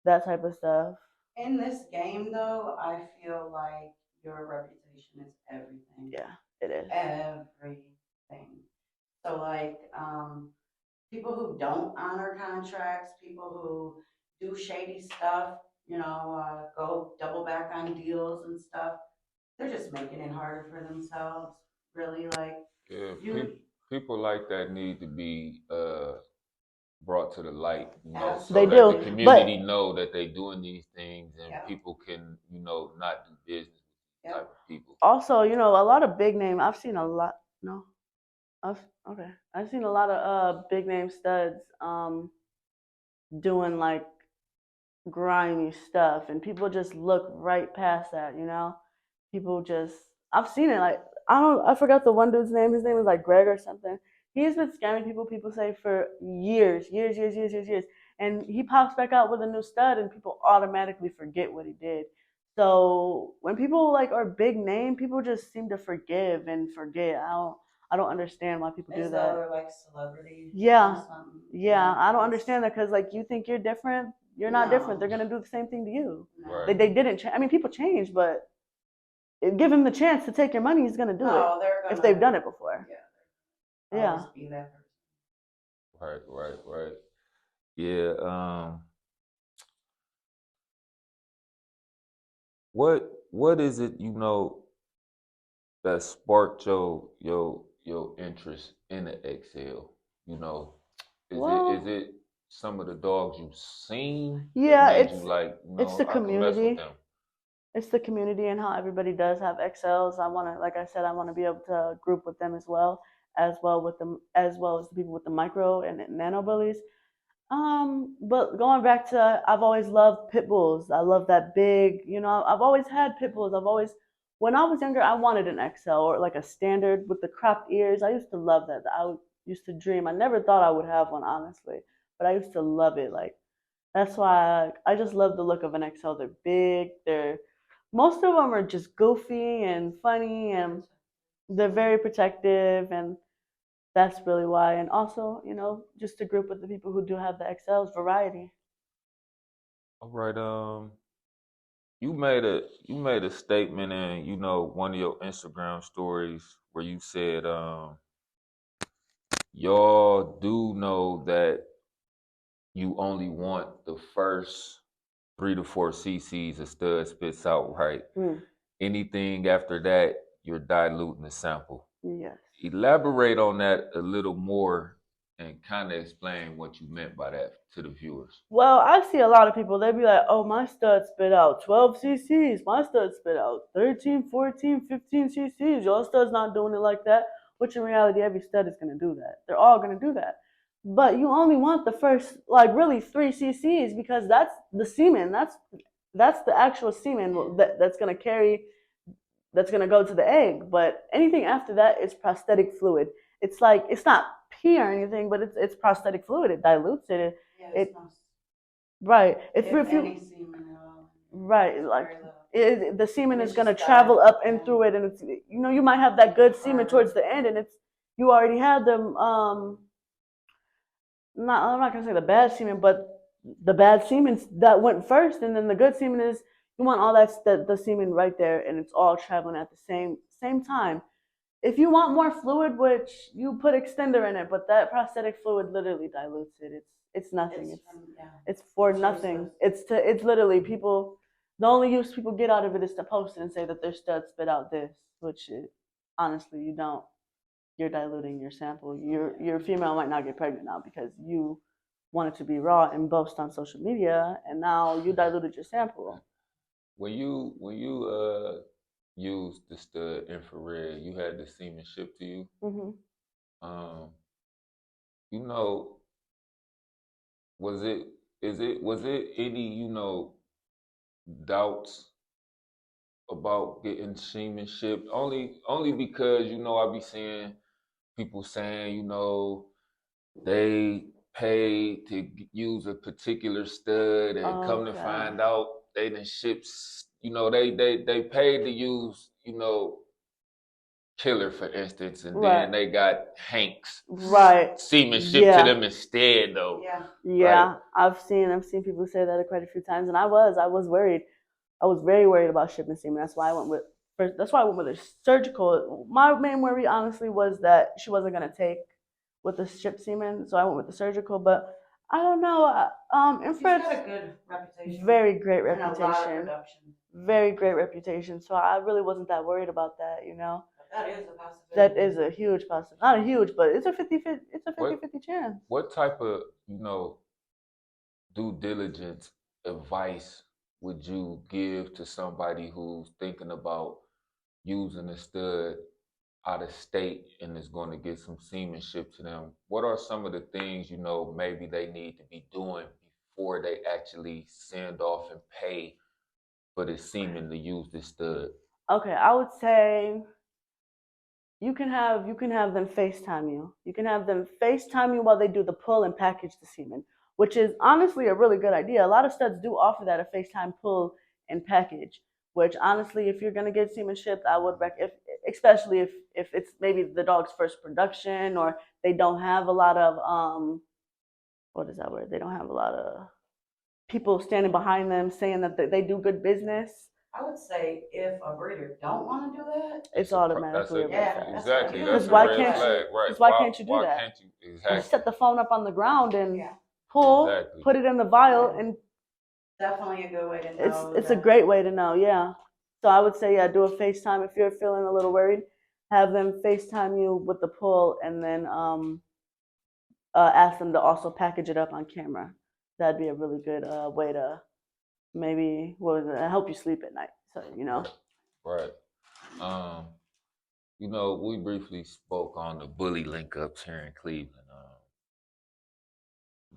that type of stuff. In this game, though, I feel like your reputation is everything. Yeah, it is. Everything. So, like, people who don't honor contracts, people who do shady stuff, go double back on deals and stuff, they're just making it harder for themselves. Really, like, people like that need to be brought to the light, so they that do. the community know that they doing these things, and people can, not do business with type of people. Also, a lot of big name. I've seen a lot. No, I've seen a lot of big name studs doing like grimy stuff, and people just look right past that. People just. I've seen it. Like I forgot the one dude's name. His name was like Greg or something. He's been scamming people. People say for years, and he pops back out with a new stud, and people automatically forget what he did. So when people like are big name, people just seem to forgive and forget. I don't understand why people do that. They're like celebrities. Yeah, I don't understand that because like you think you're different, you're not different. They're gonna do the same thing to you. No. They didn't change. I mean, people change, but give him the chance to take your money, he's gonna do it if they've done it before. Yeah. Be that person. Right. Yeah. What is it that sparked your interest in the XL? Is it some of the dogs you've seen? Yeah, that made you like, it's the I can mess community. with them? It's the community and how everybody does have XLs. Like I said, I want to be able to group with them as well as the people with the micro and nano bullies. But going back to, I've always loved pit bulls. I love that big, I've always had pit bulls. When I was younger, I wanted an XL or like a standard with the cropped ears. I used to love that. Used to dream. I never thought I would have one, honestly, but I used to love it. Like, that's why I just love the look of an XL. They're big. Most of them are just goofy and funny, and they're very protective, and that's really why. And also, just to group with the people who do have the XLs, variety. All right. You made a statement in one of your Instagram stories where you said y'all do know that you only want the first 3 to 4 cc's a stud spits out, right? Anything after that, you're diluting the sample. Yes. Elaborate on that a little more and kind of explain what you meant by that to the viewers. Well, I see a lot of people, they'd be like, oh, my stud spit out 12 cc's. My stud spit out 13, 14, 15 cc's. Your stud's not doing it like that. Which in reality, every stud is going to do that. They're all going to do that. But you only want the first, like, really 3 cc's because that's the semen. That's the actual semen that's going to carry, that's going to go to the egg. But anything after that is prosthetic fluid. It's like, it's not pee or anything, but it's prosthetic fluid. It dilutes it. Right. If any semen at all. Right. Like the semen is going to travel up and through it, and it's you might have that good semen towards the end, and you already had them. I'm not going to say the bad semen, but the bad semen that went first, and then the good semen is you want all the semen right there, and it's all traveling at the same time. If you want more fluid, which you put extender in it, but that prosthetic fluid literally dilutes it. It's nothing. It's for nothing. It's literally people. The only use people get out of it is to post it and say that their stud spit out this, which honestly you don't. You're diluting your sample. Your female might not get pregnant now because you want it to be raw and boast on social media, and now you diluted your sample. When you used the stud infrared, you had the semen shipped to you. Mm-hmm. You know, was it any, doubts about getting semen shipped? Only because, I be seeing people saying, they paid to use a particular stud and come to find out they done ships, they paid to use, Killer, for instance, and then they got Hank's semen shipped to them instead, though. Yeah, I've seen people say that quite a few times, and I was worried. I was very worried about shipping semen. That's why I went with a surgical. My main worry, honestly, was that she wasn't gonna take with the shipped semen, so I went with the surgical. But I don't know. Infrared's got a good reputation. Very great And a lot of reputation. production. Very great reputation. So I really wasn't that worried about that. That is a possibility. That is a huge possibility. Not a huge, but it's a 50-50. It's a 50-50 chance. What type of due diligence advice would you give to somebody who's thinking about using a stud out of state and is going to get some semen shipped to them? What are some of the things maybe they need to be doing before they actually send off and pay for the semen to use the stud? Okay, I would say you can have them FaceTime you. You can have them FaceTime you while they do the pull and package the semen, which is honestly a really good idea. A lot of studs do offer that, a FaceTime pull and package. Which honestly, if you're gonna get semen shipped, I would especially if it's maybe the dog's first production, or they don't have a lot of what is that word? They don't have a lot of people standing behind them saying that they do good business. I would say if a breeder don't want to do that, it's automatically a red flag. Exactly. Because why can't you do that? Can't you? Exactly. Set the phone up on the ground and pull, put it in the vial, and definitely a good way to know. It's a great way to know. Yeah. So I would say, do a FaceTime if you're feeling a little worried. Have them FaceTime you with the pull, and then ask them to also package it up on camera. That'd be a really good way to maybe help you sleep at night. So Right. We briefly spoke on the bully link ups here in Cleveland.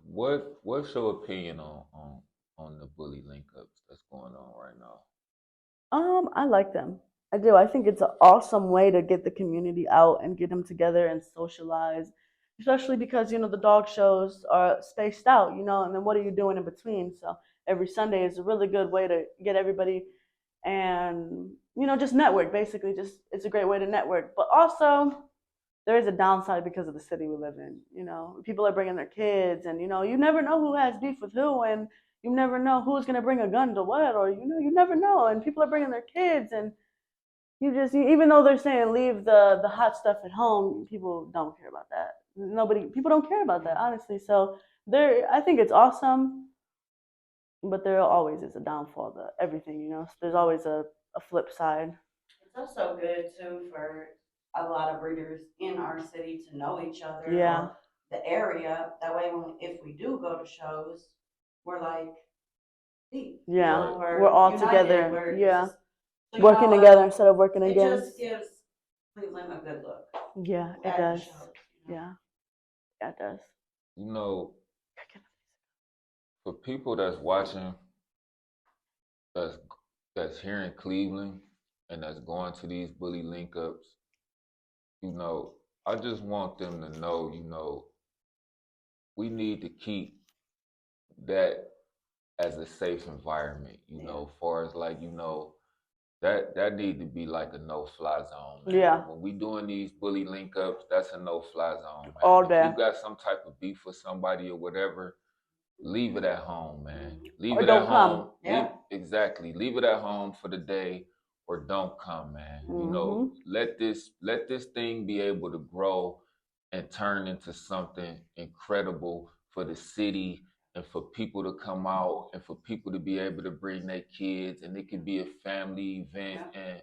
What's your opinion on the bully link ups that's going on right now? I like them. I do. I think it's an awesome way to get the community out and get them together and socialize, especially because the dog shows are spaced out, and then what are you doing in between? So every Sunday is a really good way to get everybody and just network. Basically, just it's a great way to network. But also, there is a downside because of the city we live in. People are bringing their kids, and you never know who has beef with who, and you never know who's gonna bring a gun to what, or you never know. And people are bringing their kids, and even though they're saying leave the hot stuff at home, people don't care about that. People don't care about that, honestly. So I think it's awesome, but there always is a downfall to everything. So there's always a flip side. It's also good too for a lot of breeders in our city to know each other. Yeah. Or the area. That way, if we do go to shows, we're like, yeah, we're all united, together. Yeah. Working together instead of working against. It just gives Cleveland a good look. Yeah, it does. Yeah, it does. For people that's watching, that's here in Cleveland, and that's going to these bully link ups, I just want them to know, we need to keep that as a safe environment, as far as that need to be like a no-fly zone. Man. Yeah. When we doing these bully link ups, that's a no-fly zone, man. All day. If you got some type of beef with somebody or whatever, leave it at home, man. Leave or it don't at come. home. Yeah. Exactly. Leave it at home for the day or don't come, man. Mm-hmm. Let this thing be able to grow and turn into something incredible for the city and for people to come out and for people to be able to bring their kids, and it could be a family event and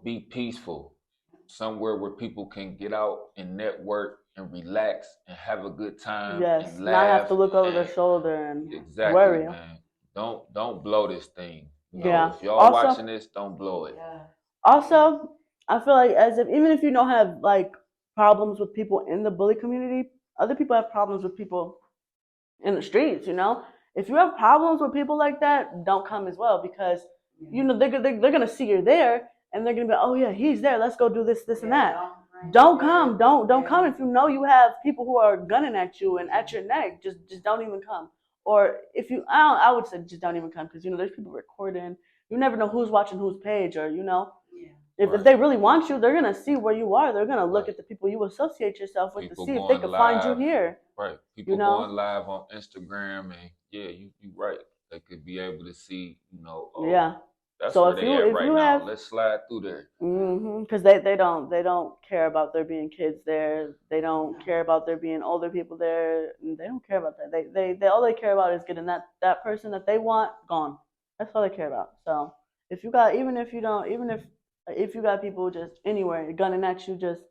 be peaceful. Somewhere where people can get out and network and relax and have a good time. Yes, and laugh not have to look over their shoulder and exactly, worry. Man. Don't blow this thing. Yeah. If y'all Also, watching this, don't blow it. Yeah. also, I feel like as if even if you don't have like problems with people in the bully community, other people have problems with people in the streets. If you have problems with people like that, don't come as well because they're gonna see you're there and they're gonna be, oh yeah, he's there. Let's go do this, and that. Don't come. Don't come if you know you have people who are gunning at you and at your neck. Just don't even come. Or if you, I would say just don't even come because there's people recording. You never know who's watching whose page, or if they really want you, they're gonna see where you are. They're gonna look at the people you associate yourself with to see if they can find you here. Right. People going live on Instagram, and yeah, you right. They could be able to see, Yeah. that's So where if they you at if right you now. have Let's slide through there. because they don't care about there being kids there. They don't care about there being older people there. They don't care about that. They all they care about is getting that person that they want gone. That's all they care about. So if you got even if you don't even if you got people just anywhere gunning at you, just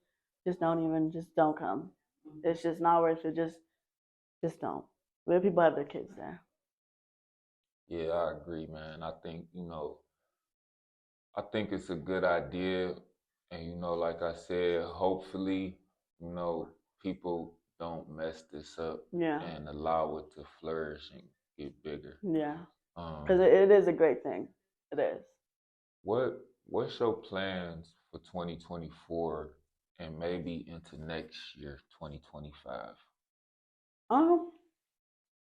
don't come. It's just not worth it. Just don't. Where people have their kids there. Yeah, I agree, man. I think it's a good idea. And, like I said, hopefully, people don't mess this up Yeah. and allow it to flourish and get bigger. Yeah. Because it is a great thing. It is. What's your plans for 2024 and maybe into next year, 2025?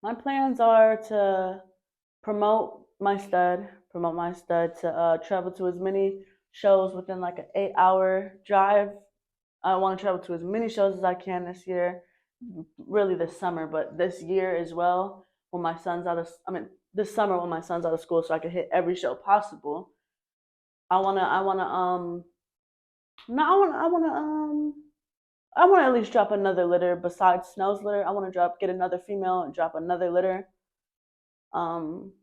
My plans are to promote my stud to travel to as many shows within like an 8-hour drive. I want to travel to as many shows as I can this year, really this summer, but this year as well when my son's this summer when my son's out of school, so I can hit every show possible. I wanna no I want to at least drop another litter besides Snow's litter. I want to get another female and drop another litter. Um,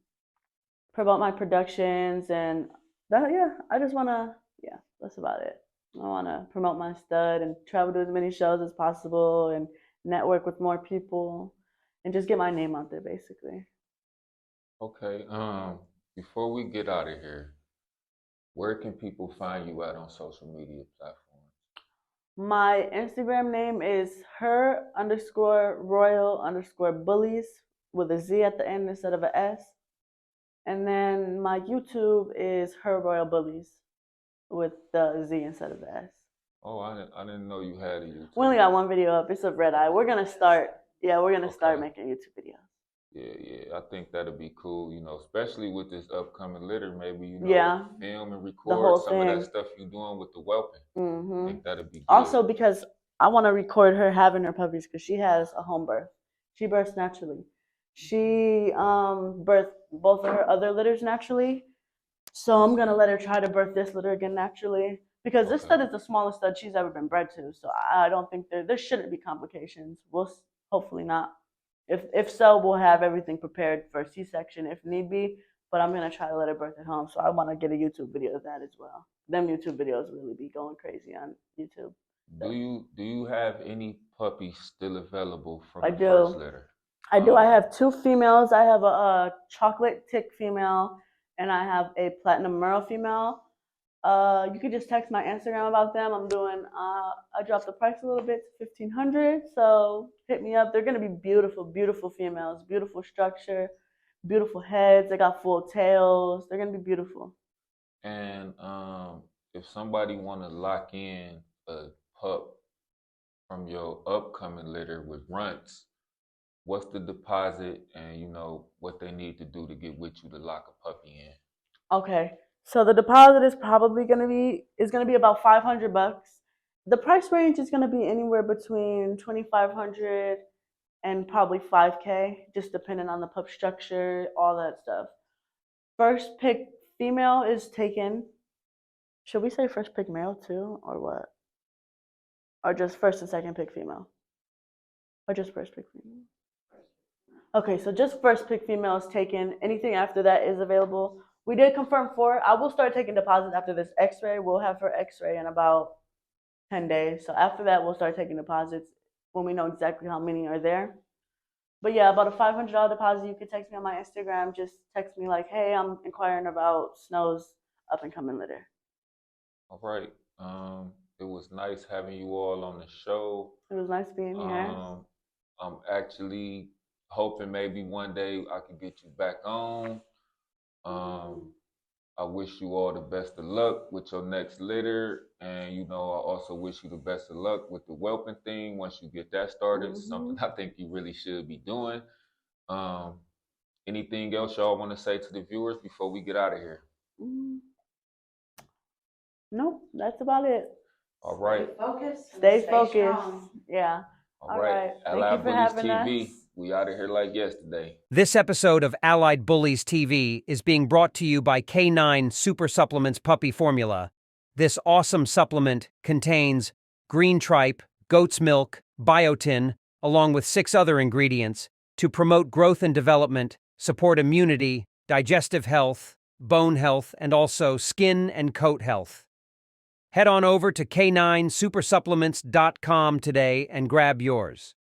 Promote my productions and that. Yeah, I just want to. Yeah, that's about it. I want to promote my stud and travel to as many shows as possible and network with more people and just get my name out there, basically. Okay. Before we get out of here, where can people find you at on social media platforms? My Instagram name is her_royal_bullies with a Z at the end instead of a S. And then my YouTube is Her Royal Bulliez with the Z instead of the S. Oh, I didn't know you had a YouTube. We only got one video up. It's of Red Eye. We're gonna start. Yeah, we're gonna start making YouTube videos. Yeah. I think that'd be cool. Especially with this upcoming litter. Maybe film and record some of that stuff you're doing with the whelping. I think that'd be good. Also, because I want to record her having her puppies because she has a home birth. She births naturally. She birthed both of her other litters naturally. So I'm gonna let her try to birth this litter again naturally because this stud is the smallest stud she's ever been bred to. So I don't think there shouldn't be complications. We'll hopefully not. If so, we'll have everything prepared for a C-section if need be. But I'm gonna try to let her birth at home. So I want to get a YouTube video of that as well. Them YouTube videos really be going crazy on YouTube. Do you have any puppies still available from the do. first litter? I do. I have 2 females. I have a chocolate tick female and I have a platinum merle female. You could just text my Instagram about them. I'm doing. I dropped the price a little bit to $1,500. So hit me up. They're gonna be beautiful, beautiful females. Beautiful structure, beautiful heads. They got full tails. They're gonna be beautiful. And if somebody want to lock in a pup from your upcoming litter with runts, what's the deposit and what they need to do to get with you to lock a puppy in? Okay. So the deposit is probably gonna be about $500. The price range is gonna be anywhere between $2,500 and probably $5K, just depending on the pup structure, all that stuff. First pick female is taken. Should we say first pick male too, or what? Or just first and second pick female? Or just first pick female? Okay, so just first pick female is taken. Anything after that is available. We did confirm 4. I will start taking deposits after this x-ray. We'll have her x-ray in about 10 days. So after that, we'll start taking deposits when we know exactly how many are there. But yeah, about a $500 deposit. You could text me on my Instagram. Just text me like, "Hey, I'm inquiring about Snow's up and coming litter." All right. It was nice having you all on the show. It was nice being here. I'm actually hoping maybe one day I can get you back on. I wish you all the best of luck with your next litter. And, I also wish you the best of luck with the whelping thing once you get that started. Something I think you really should be doing. Anything else y'all want to say to the viewers before we get out of here? Nope, that's about it. All right. Stay focused. Yeah. All right. Allied Bullies TV. We out of here like yesterday. This episode of Allied Bullies TV is being brought to you by K9 Super Supplements Puppy Formula. This awesome supplement contains green tripe, goat's milk, biotin, along with 6 other ingredients to promote growth and development, support immunity, digestive health, bone health, and also skin and coat health. Head on over to K9supersupplements.com today and grab yours.